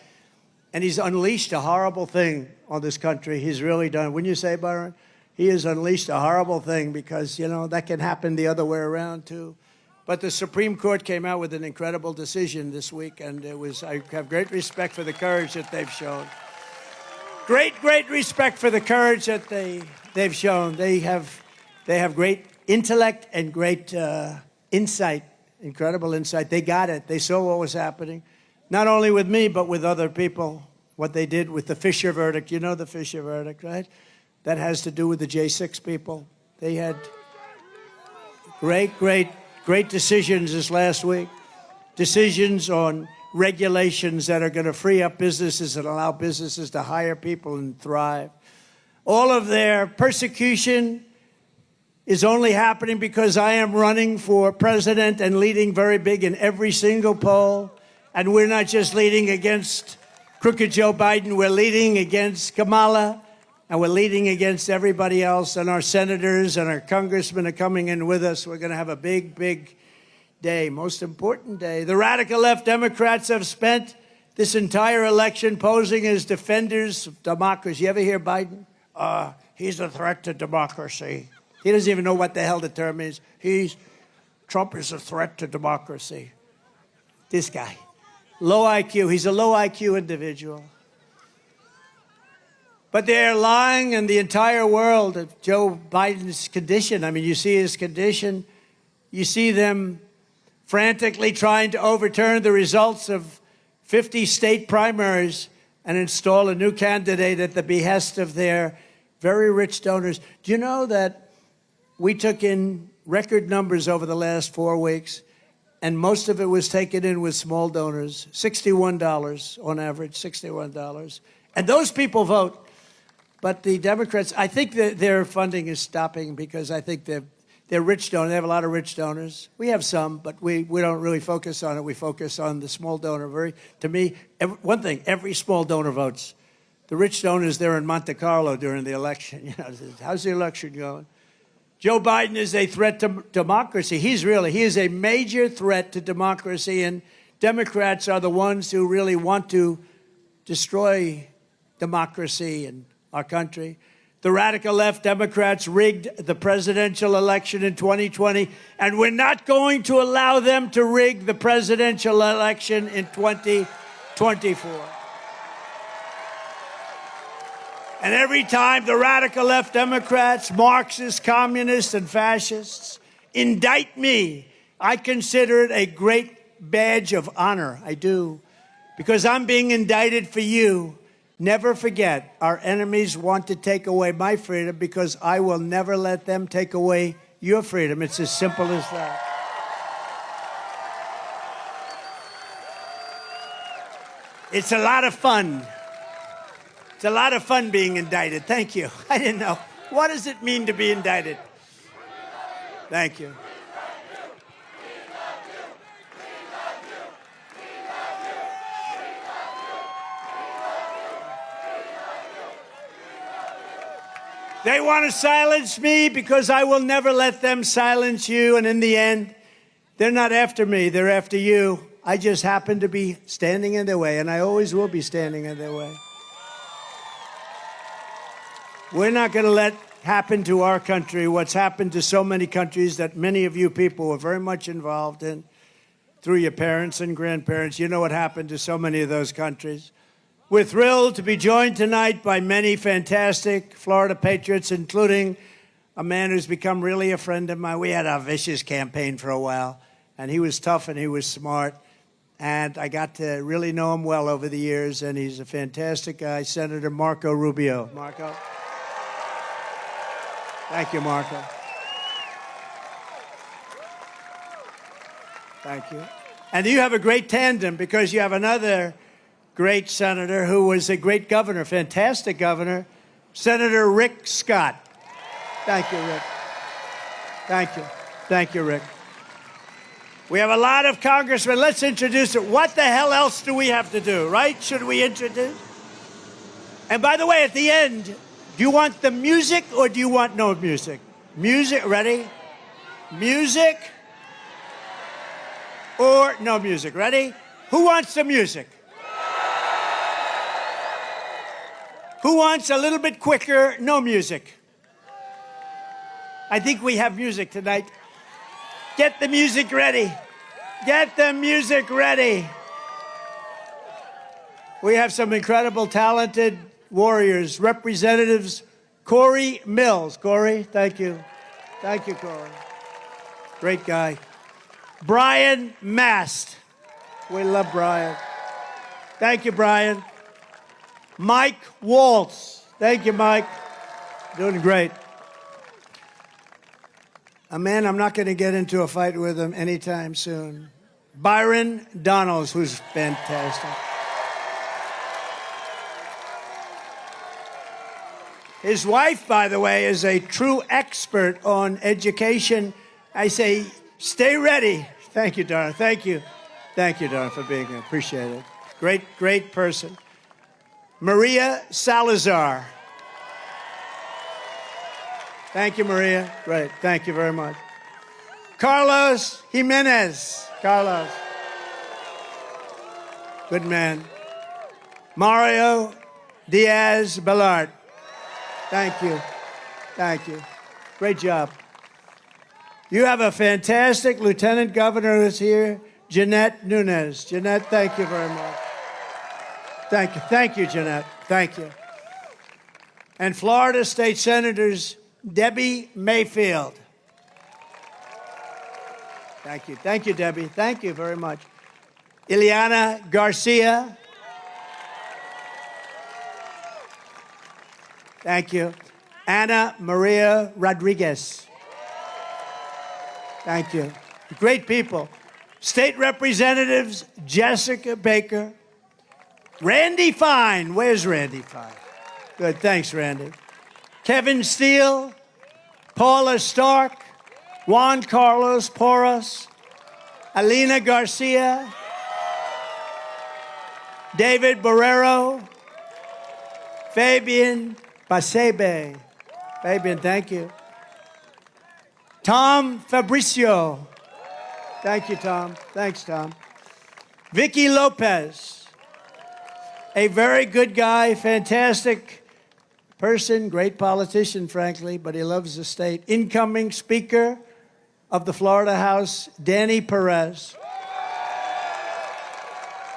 And he's unleashed a horrible thing on this country. He's really done. Wouldn't you say, Byron? He has unleashed a horrible thing because, you know, that can happen the other way around, too. But the Supreme Court came out with an incredible decision this week, and I have great respect for the courage that they've shown. Great respect for the courage that they've shown. They have great intellect and great insight, incredible insight. They got it. They saw what was happening, not only with me, but with other people, what they did with the Fisher verdict. You know the Fisher verdict, right? That has to do with the J6 people. They had great decisions this last week. Decisions on regulations that are going to free up businesses and allow businesses to hire people and thrive. All of their persecution is only happening because I am running for president and leading very big in every single poll. And we're not just leading against crooked Joe Biden, we're leading against Kamala. And we're leading against everybody else, and our senators and our congressmen are coming in with us. We're going to have a big day, most important day. The radical left Democrats have spent this entire election posing as defenders of democracy. You ever hear Biden? He's a threat to democracy. He doesn't even know what the hell the term is. Trump is a threat to democracy. This guy, low IQ. He's a low IQ individual. But they're lying in the entire world of Joe Biden's condition. I mean, you see his condition. You see them frantically trying to overturn the results of 50 state primaries and install a new candidate at the behest of their very rich donors. Do you know that we took in record numbers over the last 4 weeks, and most of it was taken in with small donors, $61 on average, $61. And those people vote. But the Democrats, I think that their funding is stopping because I think they're rich donors. They have a lot of rich donors. We have some, but we don't really focus on it. We focus on the small donor. To me, one thing, every small donor votes. The rich donors, they're in Monte Carlo during the election. You know, how's the election going? Joe Biden is a threat to democracy. He is a major threat to democracy, and Democrats are the ones who really want to destroy democracy in our country. The radical left Democrats rigged the presidential election in 2020, and we're not going to allow them to rig the presidential election in 2024. And every time the radical left Democrats, Marxists, communists, and fascists indict me, I consider it a great badge of honor. I do. Because I'm being indicted for you. Never forget, our enemies want to take away my freedom because I will never let them take away your freedom. It's as simple as that. It's a lot of fun. It's a lot of fun being indicted. Thank you. I didn't know. What does it mean to be indicted? Thank you. They want to silence me because I will never let them silence you. And in the end, they're not after me. They're after you. I just happen to be standing in their way, and I always will be standing in their way. We're not going to let happen to our country what's happened to so many countries that many of you people were very much involved in through your parents and grandparents. You know what happened to so many of those countries. We're thrilled to be joined tonight by many fantastic Florida patriots, including a man who's become really a friend of mine. We had a vicious campaign for a while, and he was tough and he was smart. And I got to really know him well over the years, and he's a fantastic guy, Senator Marco Rubio. Marco? Thank you, Marco. Thank you. And you have a great tandem because you have another great senator who was a great governor, fantastic governor, Senator Rick Scott. Thank you, Rick. Thank you. Thank you, Rick. We have a lot of congressmen. Let's introduce it. What the hell else do we have to do, right? Should we introduce? And by the way, at the end, do you want the music or do you want no music? Music, ready? Music or no music, ready? Who wants the music? Who wants a little bit quicker, no music? I think we have music tonight. Get the music ready. Get the music ready. We have some incredible, talented warriors, representatives. Corey Mills. Corey, thank you. Thank you, Corey. Great guy. Brian Mast. We love Brian. Thank you, Brian. Mike Waltz. Thank you, Mike. Doing great. A man I'm not going to get into a fight with him anytime soon. Byron Donalds, who's fantastic. His wife, by the way, is a true expert on education. I say, stay ready. Thank you, Dara. Thank you. Thank you, Dara, for being here. Appreciate it. Great, great person. Maria Salazar. Thank you, Maria. Great. Thank you very much. Carlos Jimenez. Carlos. Good man. Mario Diaz-Balart. Thank you. Thank you. Great job. You have a fantastic lieutenant governor who's here, Jeanette Nunes. Jeanette, thank you very much. Thank you. Thank you, Jeanette. Thank you. And Florida State Senators Debbie Mayfield. Thank you. Thank you, Debbie. Thank you very much. Ileana Garcia. Thank you. Ana Maria Rodriguez. Thank you. Great people. State Representatives Jessica Baker. Randy Fine. Where's Randy Fine? Good. Thanks, Randy. Kevin Steele, Paula Stark, Juan Carlos Porras, Alina Garcia, David Barrero, Fabian Pasebe. Fabian, thank you. Tom Fabricio. Thank you, Tom. Thanks, Tom. Vicky Lopez. A very good guy, fantastic person, great politician, frankly, but he loves the state. Incoming Speaker of the Florida House, Danny Perez.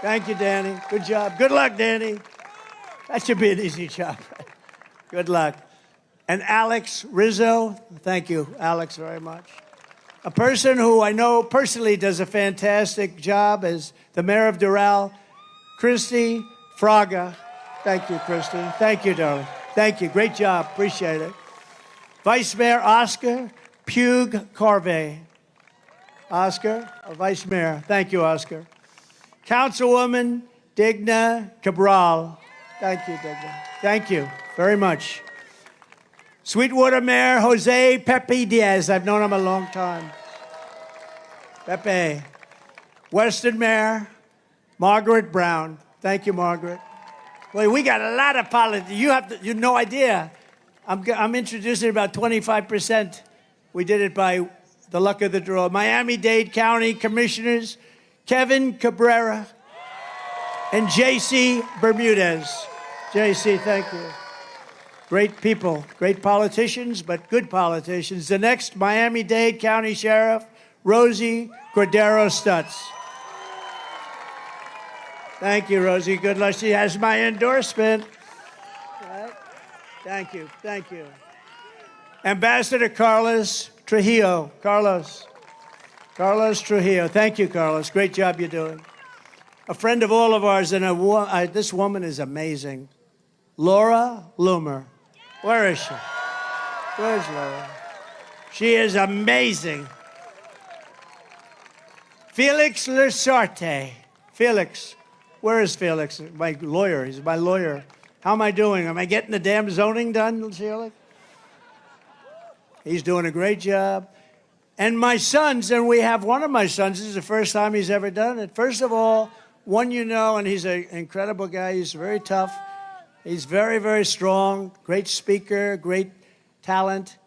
Thank you, Danny. Good job. Good luck, Danny. That should be an easy job. Good luck. And Alex Rizzo. Thank you, Alex, very much. A person who I know personally does a fantastic job as the mayor of Doral, Christy Fraga. Thank you, Christy. Thank you, darling. Thank you. Great job. Appreciate it. Vice Mayor Oscar Pugue Carvey. Oscar, Vice Mayor. Thank you, Oscar. Councilwoman Digna Cabral. Thank you, Digna. Thank you very much. Sweetwater Mayor Jose Pepe Diaz. I've known him a long time. Pepe. Western Mayor Margaret Brown. Thank you, Margaret. Well, we got a lot of politics. You have no idea. I'm introducing about 25%. We did it by the luck of the draw. Miami-Dade County Commissioners Kevin Cabrera and J.C. Bermudez. J.C., thank you. Great people, great politicians, but good politicians. The next Miami-Dade County Sheriff, Rosie Cordero Stutz. Thank you, Rosie. Good luck. She has my endorsement. Right. Thank you. Thank you. Ambassador Carlos Trujillo. Carlos Trujillo. Thank you, Carlos. Great job you're doing. A friend of all of ours, and this woman is amazing. Laura Loomer. Where is she? Where's Laura? She is amazing. Felix Lasarte. Felix. Where is Felix? My lawyer. He's my lawyer. How am I doing? Am I getting the damn zoning done, Felix? He's doing a great job. And my sons, and we have one of my sons, this is the first time he's ever done it. First of all, one you know, and he's an incredible guy. He's very tough. He's very, very strong, great speaker, great talent.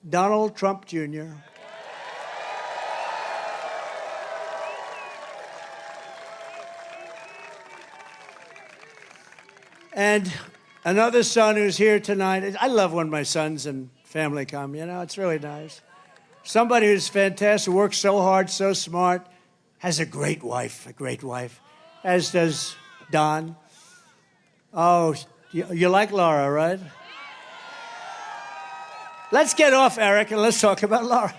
Donald Trump Jr. And another son who's here tonight. I love when my sons and family come, you know, it's really nice. Somebody who's fantastic, works so hard, so smart, has a great wife, as does Don. Oh, you like Laura, right? Let's get off Eric and let's talk about Laura.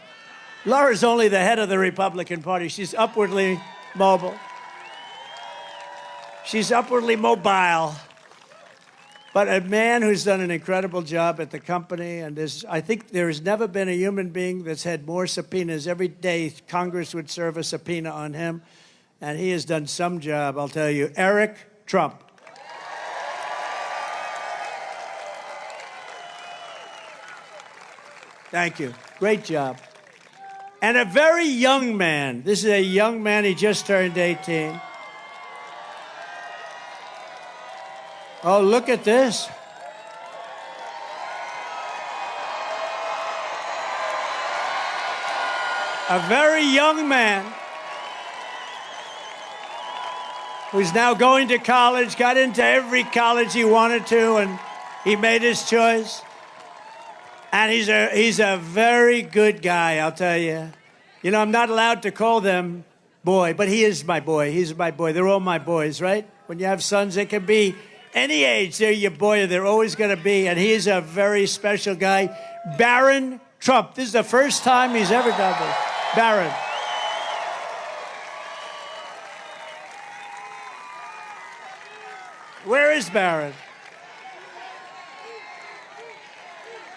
Laura's only the head of the Republican Party. She's upwardly mobile. She's upwardly mobile. But a man who's done an incredible job at the company, and I think there has never been a human being that's had more subpoenas. Every day, Congress would serve a subpoena on him, and he has done some job, I'll tell you. Eric Trump. Thank you. Great job. And a very young man. This is a young man. He just turned 18. Oh, look at this. A very young man who's now going to college, got into every college he wanted to, and he made his choice. And he's a very good guy, I'll tell you. You know, I'm not allowed to call them boy, but he is my boy. He's my boy. They're all my boys, right? When you have sons, they can be any age. They're your boy. They're always going to be. And he's a very special guy. Barron Trump. This is the first time he's ever done this. Barron. Where is Barron?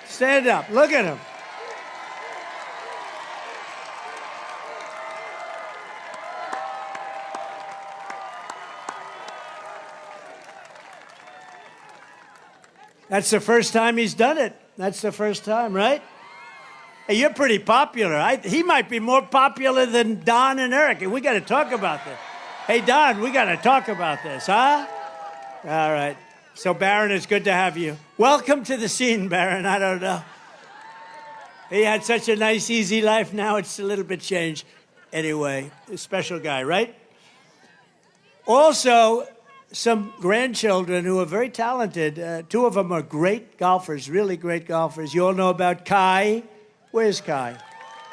Stand up. Look at him. That's the first time he's done it. That's the first time, right? Hey, you're pretty popular. He might be more popular than Don and Eric. We got to talk about this. Hey, Don, we got to talk about this, huh? All right. So, Barron, it's good to have you. Welcome to the scene, Barron. I don't know. He had such a nice, easy life. Now it's a little bit changed. Anyway, a special guy, right? Also, some grandchildren who are very talented. Two of them are great golfers, really great golfers. You all know about Kai. Where's Kai?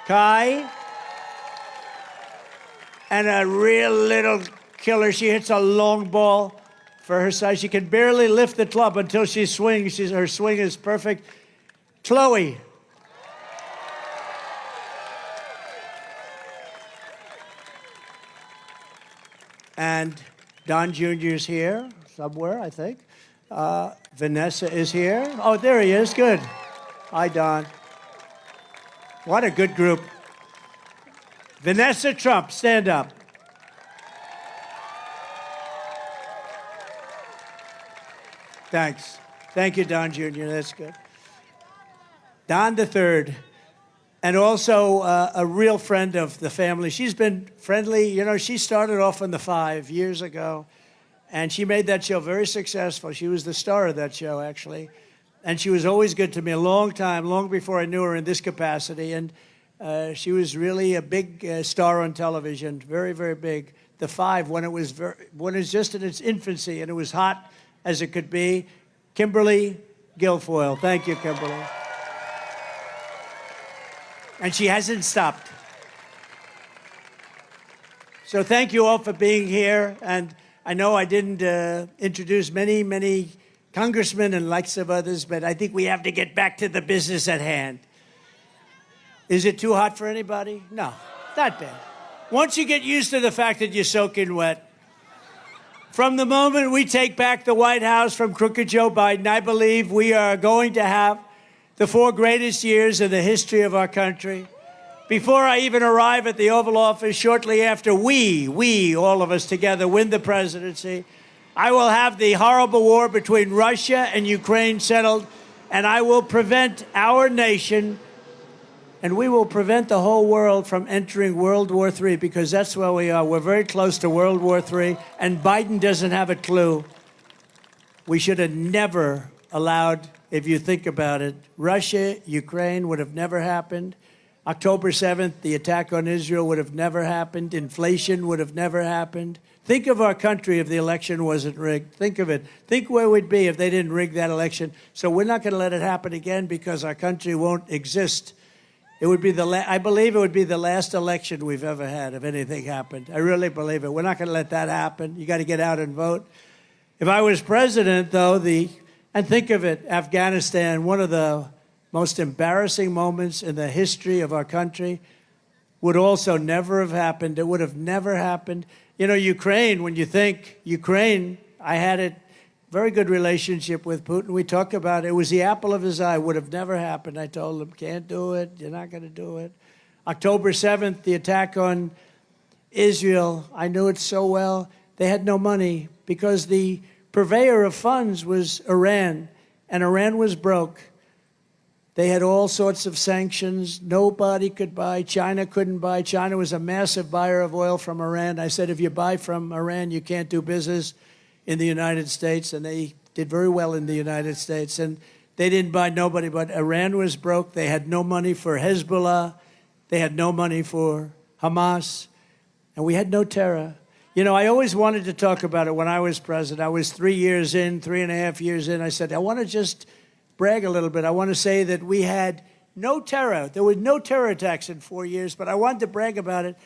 Kai. And a real little killer. She hits a long ball for her size. She can barely lift the club until she swings. Her swing is perfect. Chloe. And Don Jr. is here somewhere, I think. Vanessa is here. Oh, there he is. Good. Hi, Don. What a good group. Vanessa Trump, stand up. Thanks. Thank you, Don Jr. That's good. Don the Third, and also a real friend of the family. She's been friendly. You know, she started off on The Five years ago, and she made that show very successful. She was the star of that show, actually. And she was always good to me a long time, long before I knew her in this capacity. And she was really a big star on television, very, very big. The Five, when it was just in its infancy and it was hot as it could be. Kimberly Guilfoyle. Thank you, Kimberly. And she hasn't stopped. So thank you all for being here. And I know I didn't introduce many congressmen and lots of others, but I think we have to get back to the business at hand. Is it too hot for anybody? No, not bad. Once you get used to the fact that you're soaking wet, from the moment we take back the White House from crooked Joe Biden, I believe we are going to have the 4 greatest years in the history of our country. Before I even arrive at the Oval Office, shortly after we, all of us together, win the presidency, I will have the horrible war between Russia and Ukraine settled, and I will prevent our nation, and we will prevent the whole world from entering World War III, because that's where we are. We're very close to World War III, and Biden doesn't have a clue. We should have never allowed, if you think about it, Russia, Ukraine would have never happened. October 7th, the attack on Israel would have never happened. Inflation would have never happened. Think of our country if the election wasn't rigged. Think of it. Think where we'd be if they didn't rig that election. So we're not going to let it happen again, because our country won't exist. It would be I believe it would be the last election we've ever had if anything happened. I really believe it. We're not going to let that happen. You got to get out and vote. If I was president, though, and think of it, Afghanistan, one of the most embarrassing moments in the history of our country, would also never have happened. It would have never happened. You know, Ukraine, when you think Ukraine, I had a very good relationship with Putin. We talk about it. It was the apple of his eye. Would have never happened. I told him, can't do it. You're not going to do it. October 7th, the attack on Israel, I knew it so well. They had no money because the purveyor of funds was Iran, and Iran was broke. They had all sorts of sanctions. Nobody could buy. China couldn't buy. China was a massive buyer of oil from Iran. I said, if you buy from Iran, you can't do business in the United States. And they did very well in the United States. And they didn't buy nobody, but Iran was broke. They had no money for Hezbollah. They had no money for Hamas. And we had no terror. You know, I always wanted to talk about it when I was president. I was 3 years in, 3.5 years in. I said, I want to just brag a little bit. I want to say that we had no terror. There were no terror attacks in 4 years, but I wanted to brag about it.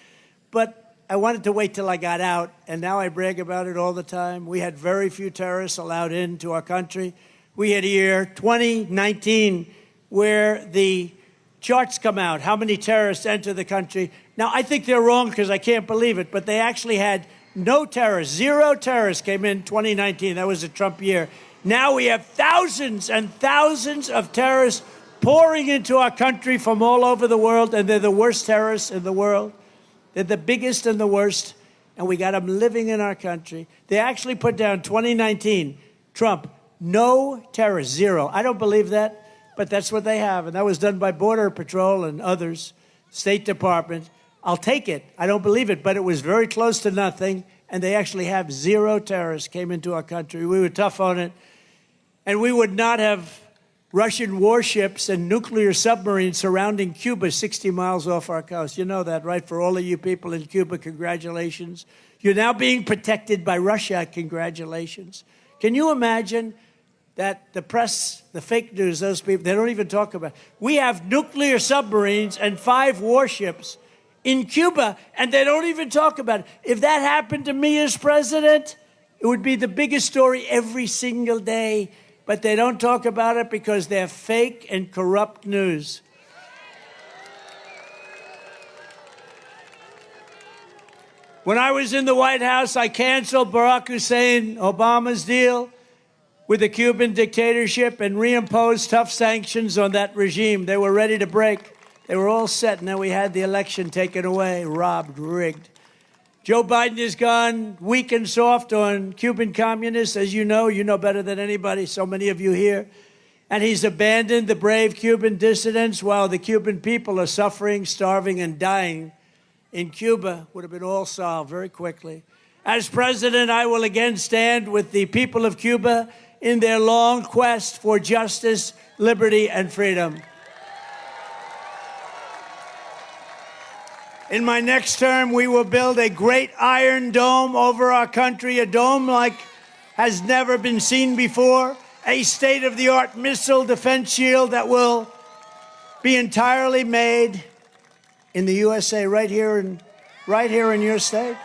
But I wanted to wait till I got out, and now I brag about it all the time. We had very few terrorists allowed into our country. We had a year, 2019, where the charts come out, how many terrorists enter the country. Now, I think they're wrong because I can't believe it, but they actually had no terrorists. 0 terrorists came in 2019. That was a Trump year. Now we have thousands and thousands of terrorists pouring into our country from all over the world, and they're the worst terrorists in the world. They're the biggest and the worst, and we got them living in our country. They actually put down 2019, Trump, No terrorists, zero. I don't believe that, but that's what they have. And that was done by Border Patrol and others, State Department. I'll take it. I don't believe it, but it was very close to nothing. And they actually have zero terrorists came into our country. We were tough on it. And we would not have Russian warships and nuclear submarines surrounding Cuba 60 miles off our coast. You know that, right? For all of you people in Cuba, congratulations. You're now being protected by Russia. Congratulations. Can you imagine that the press, the fake news, those people, they don't even talk about it. We have nuclear submarines and 5 warships in Cuba, and they don't even talk about it. If that happened to me as president, it would be the biggest story every single day. But they don't talk about it because they're fake and corrupt news. When I was in the White House, I canceled Barack Hussein Obama's deal with the Cuban dictatorship and reimposed tough sanctions on that regime. They were ready to break. They were all set, and then we had the election taken away, robbed, rigged. Joe Biden has gone weak and soft on Cuban communists, as you know better than anybody, so many of you here. And he's abandoned the brave Cuban dissidents while the Cuban people are suffering, starving, and dying. In Cuba, would have been all solved very quickly. As president, I will again stand with the people of Cuba in their long quest for justice, liberty, and freedom. In my next term, we will build a great iron dome over our country, a dome like has never been seen before, a state-of-the-art missile defense shield that will be entirely made in the USA, right here in your state,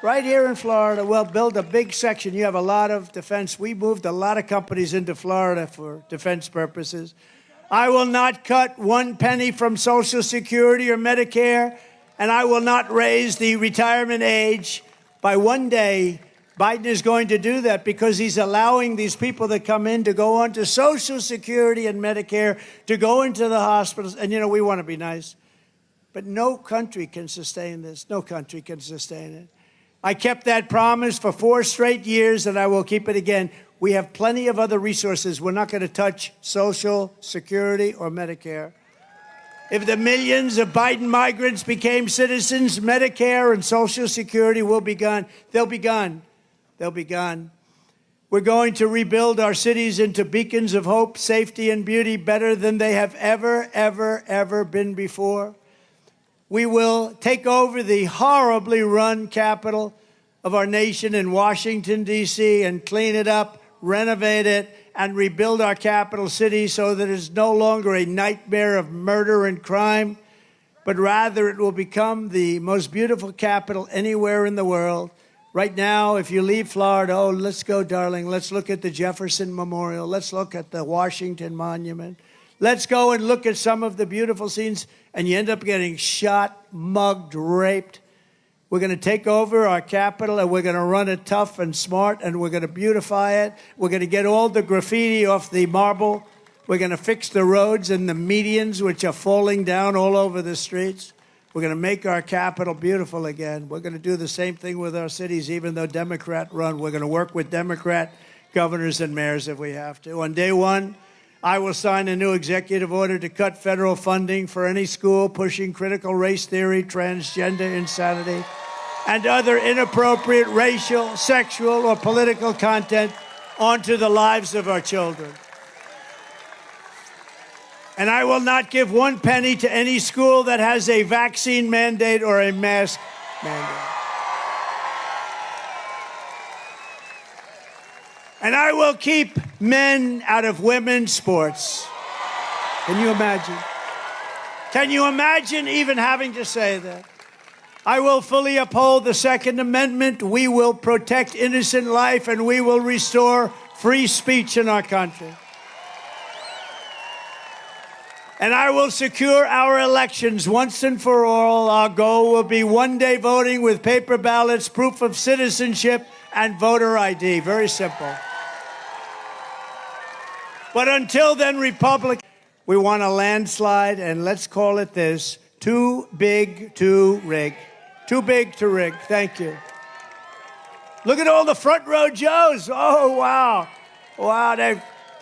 right here in Florida. We'll build a big section. You have a lot of defense. We moved a lot of companies into Florida for defense purposes. I will not cut 1 penny from Social Security or Medicare, and I will not raise the retirement age by 1 day. Biden is going to do that because he's allowing these people that come in to go on to Social Security and Medicare, to go into the hospitals. And, you know, we want to be nice. But no country can sustain this. No country can sustain it. I kept that promise for 4 straight years, and I will keep it again. We have plenty of other resources. We're not going to touch Social Security or Medicare. If the millions of Biden migrants became citizens, Medicare and Social Security will be gone. They'll be gone. They'll be gone. We're going to rebuild our cities into beacons of hope, safety, and beauty better than they have ever been before. We will take over the horribly run capital of our nation in Washington, D.C., and clean it up, renovate it, and rebuild our capital city so that it's no longer a nightmare of murder and crime, but rather it will become the most beautiful capital anywhere in the world. Right now, if you leave Florida, oh, let's go, darling. Let's look at the Jefferson Memorial. Let's look at the Washington Monument. Let's go and look at some of the beautiful scenes, and you end up getting shot, mugged, raped. We're going to take over our capital, and we're going to run it tough and smart, and we're going to beautify it. We're going to get all the graffiti off the marble. We're going to fix the roads and the medians, which are falling down all over the streets. We're going to make our capital beautiful again. We're going to do the same thing with our cities, even though Democrat run. We're going to work with Democrat governors and mayors if we have to. On day one, I will sign a new executive order to cut federal funding for any school pushing critical race theory, transgender insanity, and other inappropriate racial, sexual, or political content onto the lives of our children. And I will not give 1 penny to any school that has a vaccine mandate or a mask mandate. And I will keep men out of women's sports. Can you imagine? Can you imagine even having to say that? I will fully uphold the Second Amendment. We will protect innocent life, and we will restore free speech in our country. And I will secure our elections once and for all. Our goal will be 1 day voting with paper ballots, proof of citizenship, and voter ID. Very simple. But until then, Republicans, we want a landslide, and let's call it this: too big to rig. Too big to rig. Thank you. Look at all the front row Joes. Oh, wow. Wow,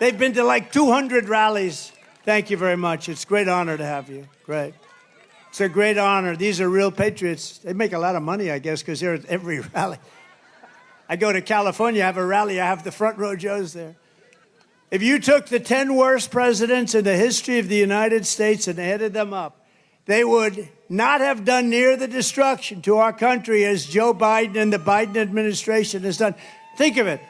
they've been to like 200 rallies. Thank you very much. It's a great honor to have you. Great. It's a great honor. These are real patriots. They make a lot of money, I guess, because they're at every rally. I go to California, I have a rally, I have the front row Joes there. If you took the 10 worst presidents in the history of the United States and added them up, they would not have done near the destruction to our country as Joe Biden and the Biden administration has done. Think of it.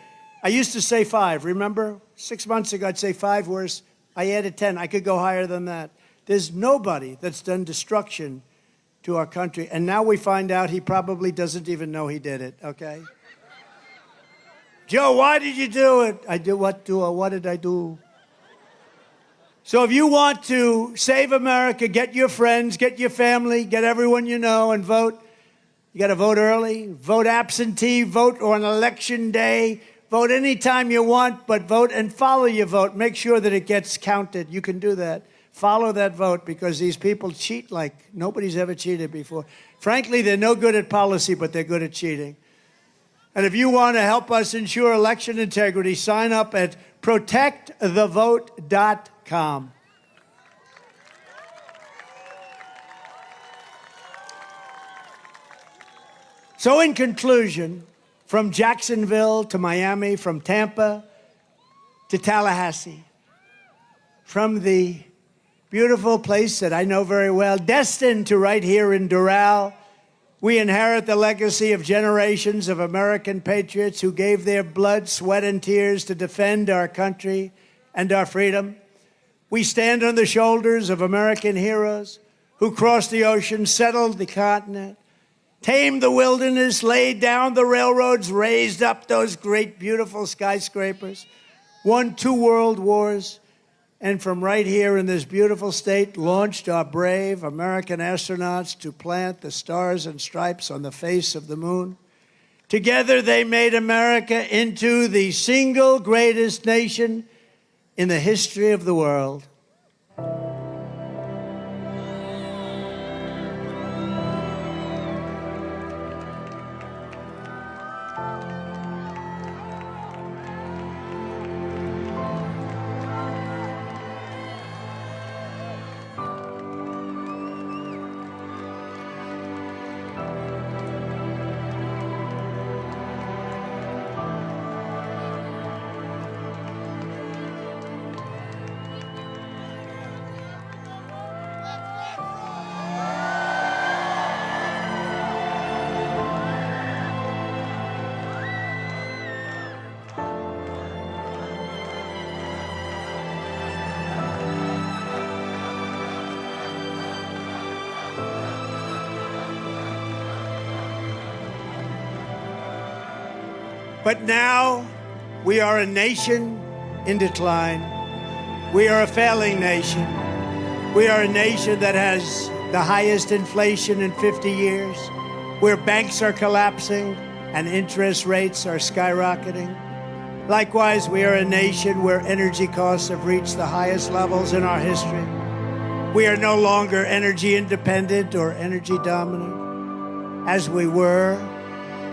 I used to say 5, remember? 6 months ago, I'd say 5 worse. I added 10. I could go higher than that. There's nobody that's done destruction to our country. And now we find out he probably doesn't even know he did it, okay? Joe, why did you do it? What did I do? So if you want to save America, get your friends, get your family, get everyone you know and vote. You got to vote early, vote absentee, vote on election day, vote anytime you want, but vote and follow your vote. Make sure that it gets counted. You can do that. Follow that vote because these people cheat like nobody's ever cheated before. Frankly, they're no good at policy, but they're good at cheating. And if you want to help us ensure election integrity, sign up at protectthevote.com. So in conclusion, from Jacksonville to Miami, from Tampa to Tallahassee, from the beautiful place that I know very well, destined to right here in Doral, we inherit the legacy of generations of American patriots who gave their blood, sweat, and tears to defend our country and our freedom. We stand on the shoulders of American heroes who crossed the ocean, settled the continent, tamed the wilderness, laid down the railroads, raised up those great, beautiful skyscrapers, won 2 world wars, and from right here in this beautiful state, launched our brave American astronauts to plant the stars and stripes on the face of the moon. Together, they made America into the single greatest nation in the history of the world. But now we are a nation in decline. We are a failing nation. We are a nation that has the highest inflation in 50 years, where banks are collapsing and interest rates are skyrocketing. Likewise, we are a nation where energy costs have reached the highest levels in our history. We are no longer energy independent or energy dominant as we were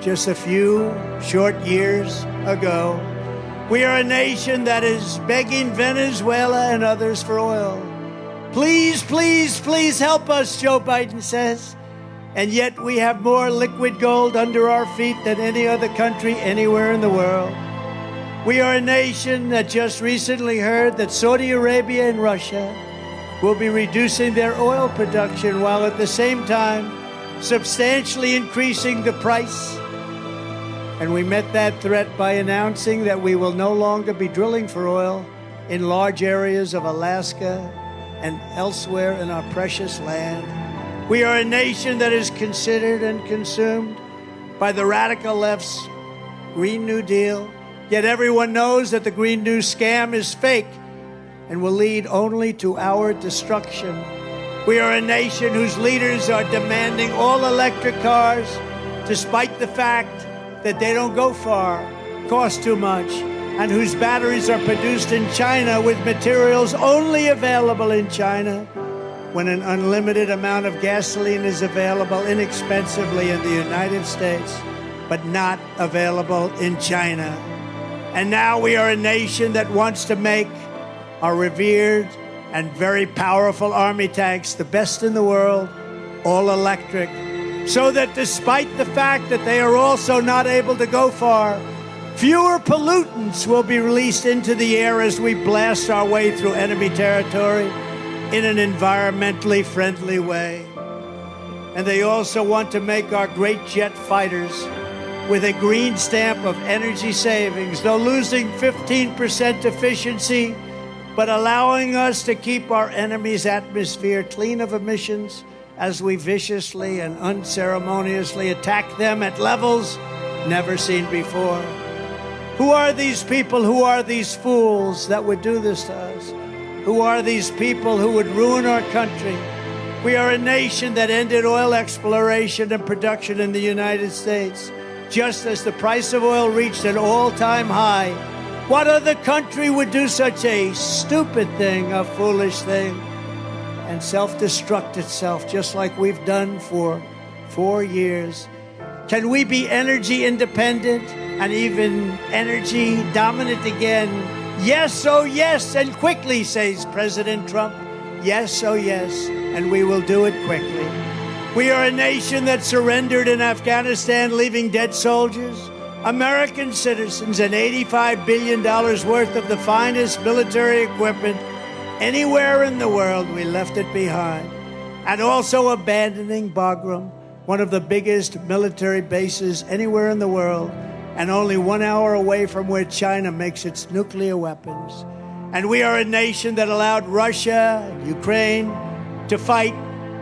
just a few short years ago. We are a nation that is begging Venezuela and others for oil. Please, please, please help us, Joe Biden says. And yet we have more liquid gold under our feet than any other country anywhere in the world. We are a nation that just recently heard that Saudi Arabia and Russia will be reducing their oil production while at the same time substantially increasing the price. And we met that threat by announcing that we will no longer be drilling for oil in large areas of Alaska and elsewhere in our precious land. We are a nation that is considered and consumed by the radical left's Green New Deal. Yet everyone knows that the Green New scam is fake and will lead only to our destruction. We are a nation whose leaders are demanding all electric cars, despite the fact that they don't go far, cost too much, and whose batteries are produced in China with materials only available in China, when an unlimited amount of gasoline is available inexpensively in the United States, but not available in China. And now we are a nation that wants to make our revered and very powerful army tanks, the best in the world, all electric, so that despite the fact that they are also not able to go far, fewer pollutants will be released into the air as we blast our way through enemy territory in an environmentally friendly way. And they also want to make our great jet fighters with a green stamp of energy savings, though losing 15% efficiency, but allowing us to keep our enemy's atmosphere clean of emissions as we viciously and unceremoniously attack them at levels never seen before. Who are these people? Who are these fools that would do this to us? Who are these people who would ruin our country? We are a nation that ended oil exploration and production in the United States, just as the price of oil reached an all-time high. What other country would do such a stupid thing, a foolish thing, and self-destruct itself, just like we've done for 4 years? Can we be energy independent and even energy dominant again? Yes, oh yes, and quickly, says President Trump. Yes, oh yes, and we will do it quickly. We are a nation that surrendered in Afghanistan, leaving dead soldiers, American citizens, and $85 billion worth of the finest military equipment anywhere in the world. We left it behind. And also abandoning Bagram, one of the biggest military bases anywhere in the world, and only 1 hour away from where China makes its nuclear weapons. And we are a nation that allowed Russia and Ukraine to fight,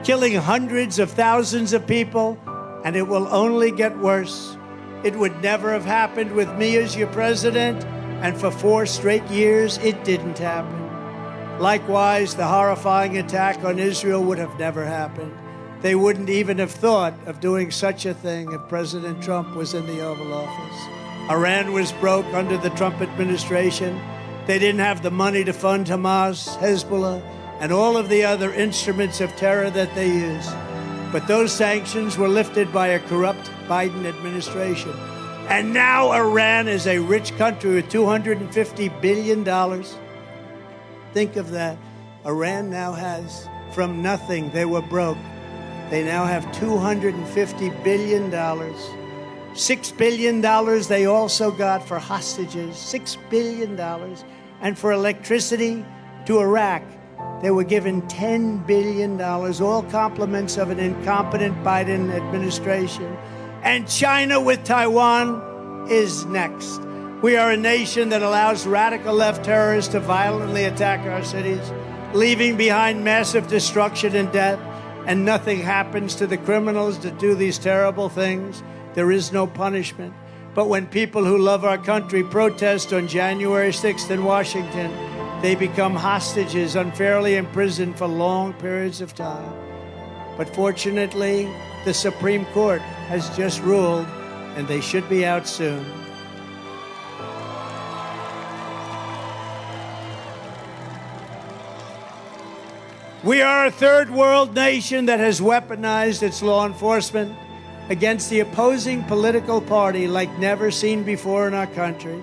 killing hundreds of thousands of people, and it will only get worse. It would never have happened with me as your president, and for 4 straight years, it didn't happen. Likewise, the horrifying attack on Israel would have never happened. They wouldn't even have thought of doing such a thing if President Trump was in the Oval Office. Iran was broke under the Trump administration. They didn't have the money to fund Hamas, Hezbollah, and all of the other instruments of terror that they use. But those sanctions were lifted by a corrupt Biden administration. And now Iran is a rich country with $250 billion. Think of that. Iran now has, from nothing, they were broke. They now have $250 billion. $6 billion they also got for hostages, $6 billion. And for electricity to Iraq, they were given $10 billion, all compliments of an incompetent Biden administration. And China with Taiwan is next. We are a nation that allows radical left terrorists to violently attack our cities, leaving behind massive destruction and death, and nothing happens to the criminals that do these terrible things. There is no punishment. But when people who love our country protest on January 6th in Washington, they become hostages, unfairly imprisoned for long periods of time. But fortunately, the Supreme Court has just ruled, and they should be out soon. We are a third world nation that has weaponized its law enforcement against the opposing political party like never seen before in our country.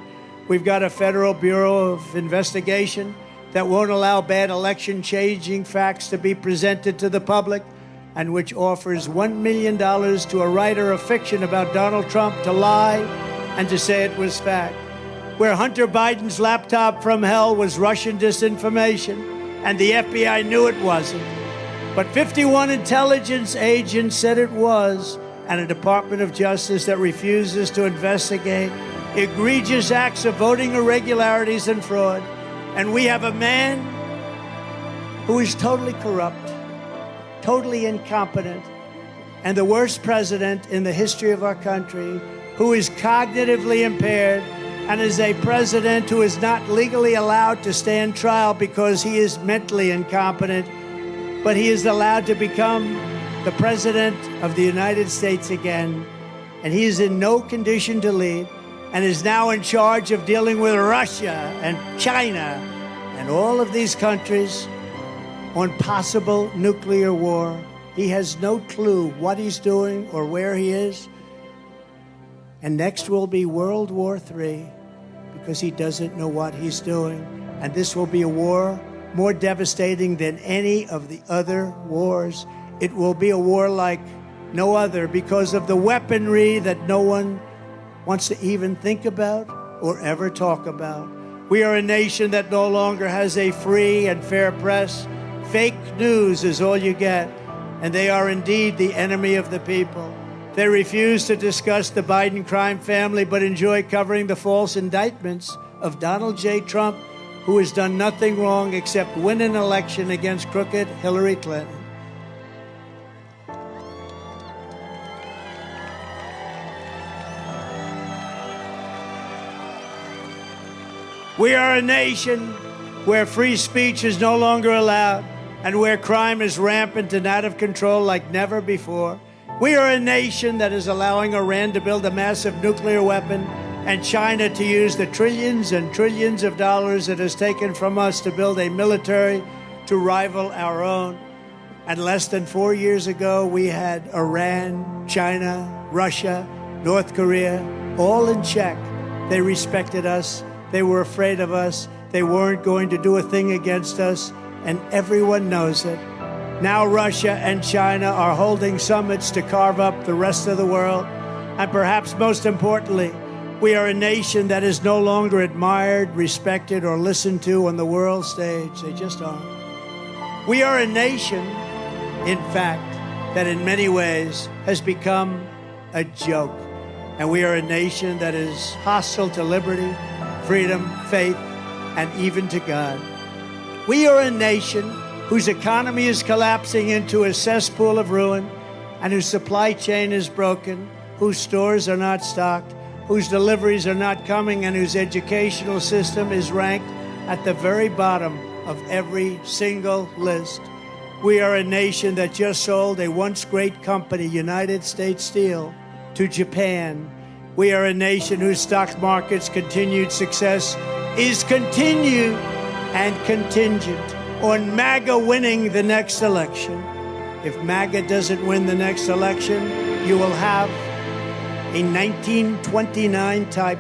We've got a Federal Bureau of Investigation that won't allow bad election-changing facts to be presented to the public, and which offers $1 million to a writer of fiction about Donald Trump to lie and to say it was fact. Where Hunter Biden's laptop from hell was Russian disinformation, and the FBI knew it wasn't. But 51 intelligence agents said it was, and a Department of Justice that refuses to investigate egregious acts of voting irregularities and fraud. And we have a man who is totally corrupt, totally incompetent, and the worst president in the history of our country, who is cognitively impaired and is a president who is not legally allowed to stand trial because he is mentally incompetent, but he is allowed to become the president of the United States again. And he is in no condition to lead, and is now in charge of dealing with Russia and China and all of these countries on possible nuclear war. He has no clue what he's doing or where he is. And next will be World War III, because he doesn't know what he's doing. And this will be a war more devastating than any of the other wars. It will be a war like no other because of the weaponry that no one wants to even think about or ever talk about. We are a nation that no longer has a free and fair press. Fake news is all you get, and they are indeed the enemy of the people. They refuse to discuss the Biden crime family, but enjoy covering the false indictments of Donald J. Trump, who has done nothing wrong except win an election against crooked Hillary Clinton. We are a nation where free speech is no longer allowed and where crime is rampant and out of control like never before. We are a nation that is allowing Iran to build a massive nuclear weapon and China to use the trillions and trillions of dollars it has taken from us to build a military to rival our own. And less than 4 years ago, we had Iran, China, Russia, North Korea, all in check. They respected us. They were afraid of us. They weren't going to do a thing against us, and everyone knows it. Now Russia and China are holding summits to carve up the rest of the world. And perhaps most importantly, we are a nation that is no longer admired, respected, or listened to on the world stage. They just aren't. We are a nation, in fact, that in many ways has become a joke. And we are a nation that is hostile to liberty, freedom, faith, and even to God. We are a nation whose economy is collapsing into a cesspool of ruin and whose supply chain is broken, whose stores are not stocked, whose deliveries are not coming, and whose educational system is ranked at the very bottom of every single list. We are a nation that just sold a once great company, United States Steel, to Japan. We are a nation whose stock market's continued success is continued and contingent on MAGA winning the next election. If MAGA doesn't win the next election, you will have a 1929-type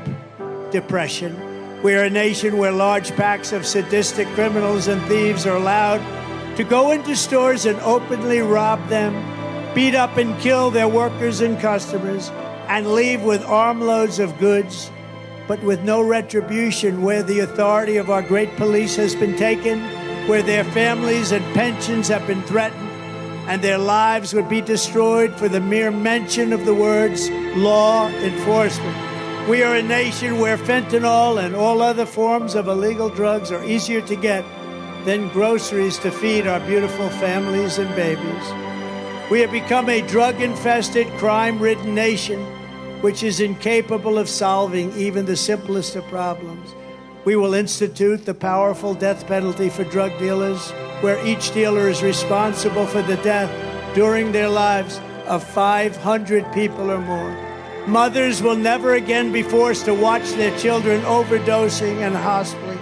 depression. We are a nation where large packs of sadistic criminals and thieves are allowed to go into stores and openly rob them, beat up and kill their workers and customers, and leave with armloads of goods, but with no retribution, where the authority of our great police has been taken, where their families and pensions have been threatened, and their lives would be destroyed for the mere mention of the words law enforcement. We are a nation where fentanyl and all other forms of illegal drugs are easier to get than groceries to feed our beautiful families and babies. We have become a drug-infested, crime-ridden nation which is incapable of solving even the simplest of problems. We will institute the powerful death penalty for drug dealers, where each dealer is responsible for the death during their lives of 500 people or more. Mothers will never again be forced to watch their children overdosing and hospitaling.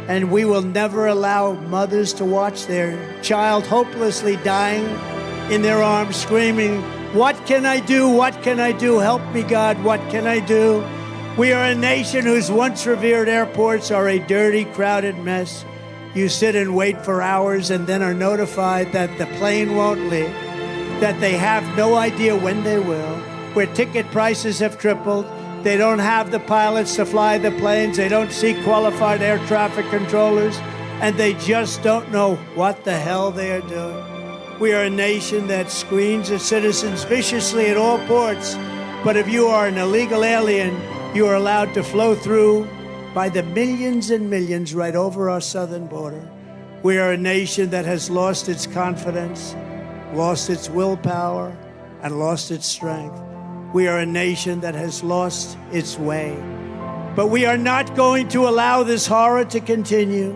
And we will never allow mothers to watch their child hopelessly dying in their arms, screaming, "What can I do? What can I do? Help me, God, what can I do?" We are a nation whose once revered airports are a dirty, crowded mess. You sit and wait for hours and then are notified that the plane won't leave, that they have no idea when they will, where ticket prices have tripled. They don't have the pilots to fly the planes. They don't see qualified air traffic controllers, and they just don't know what the hell they are doing. We are a nation that screens its citizens viciously at all ports, but if you are an illegal alien, you are allowed to flow through by the millions and millions right over our southern border. We are a nation that has lost its confidence, lost its willpower, and lost its strength. We are a nation that has lost its way. But we are not going to allow this horror to continue.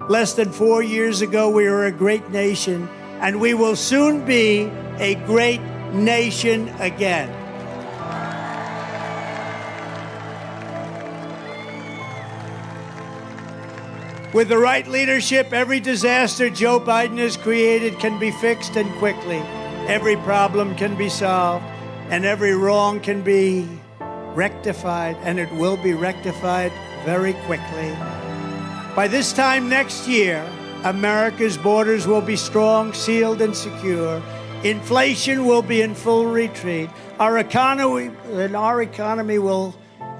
Less than 4 years ago, we were a great nation, and we will soon be a great nation again. With the right leadership, every disaster Joe Biden has created can be fixed, and quickly. Every problem can be solved, and every wrong can be rectified, and it will be rectified very quickly. By this time next year, America's borders will be strong, sealed, and secure. Inflation will be in full retreat. Our economy will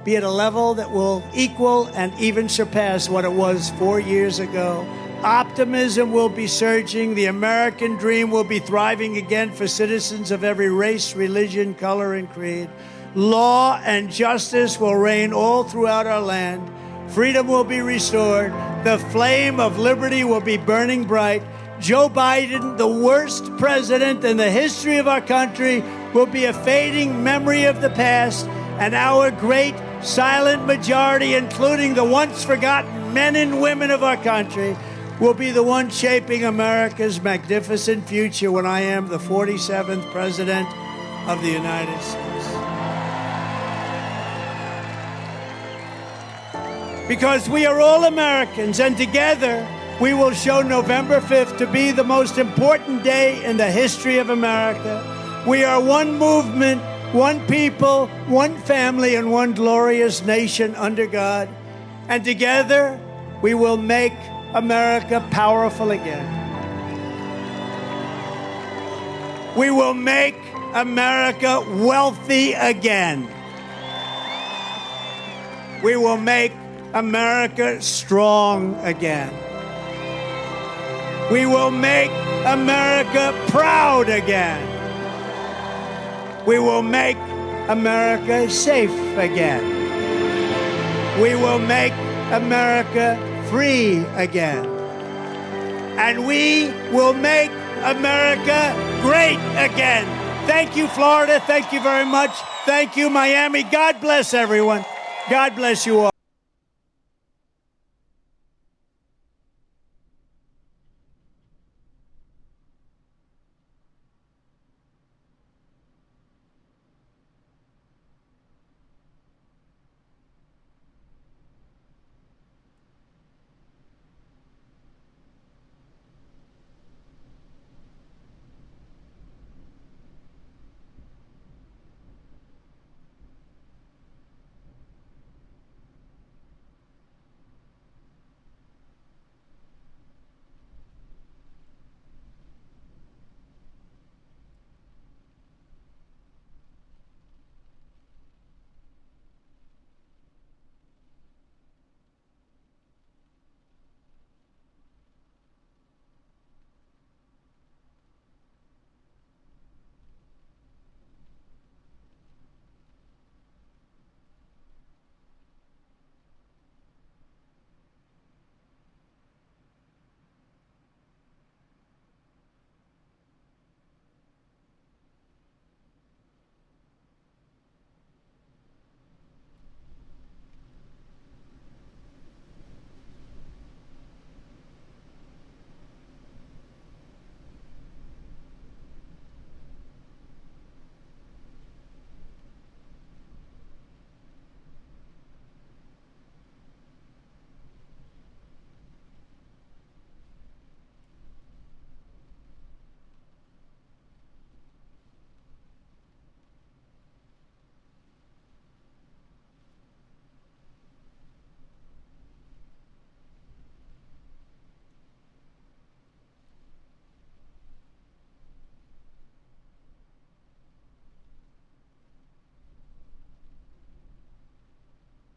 be at a level that will equal and even surpass what it was 4 years ago. Optimism will be surging. The American dream will be thriving again for citizens of every race, religion, color, and creed. Law and justice will reign all throughout our land. Freedom will be restored. The flame of liberty will be burning bright. Joe Biden, the worst president in the history of our country, will be a fading memory of the past, and our great silent majority, including the once forgotten men and women of our country, will be the one shaping America's magnificent future when I am the 47th President of the United States. Because we are all Americans, and together we will show November 5th to be the most important day in the history of America. We are one movement, one people, one family, and one glorious nation under God. And together we will make America powerful again. We will make America wealthy again. We will make America strong again. We will make America proud again. We will make America safe again. We will make America free again. And we will make America great again. Thank you, Florida. Thank you very much. Thank you, Miami. God bless everyone. God bless you all.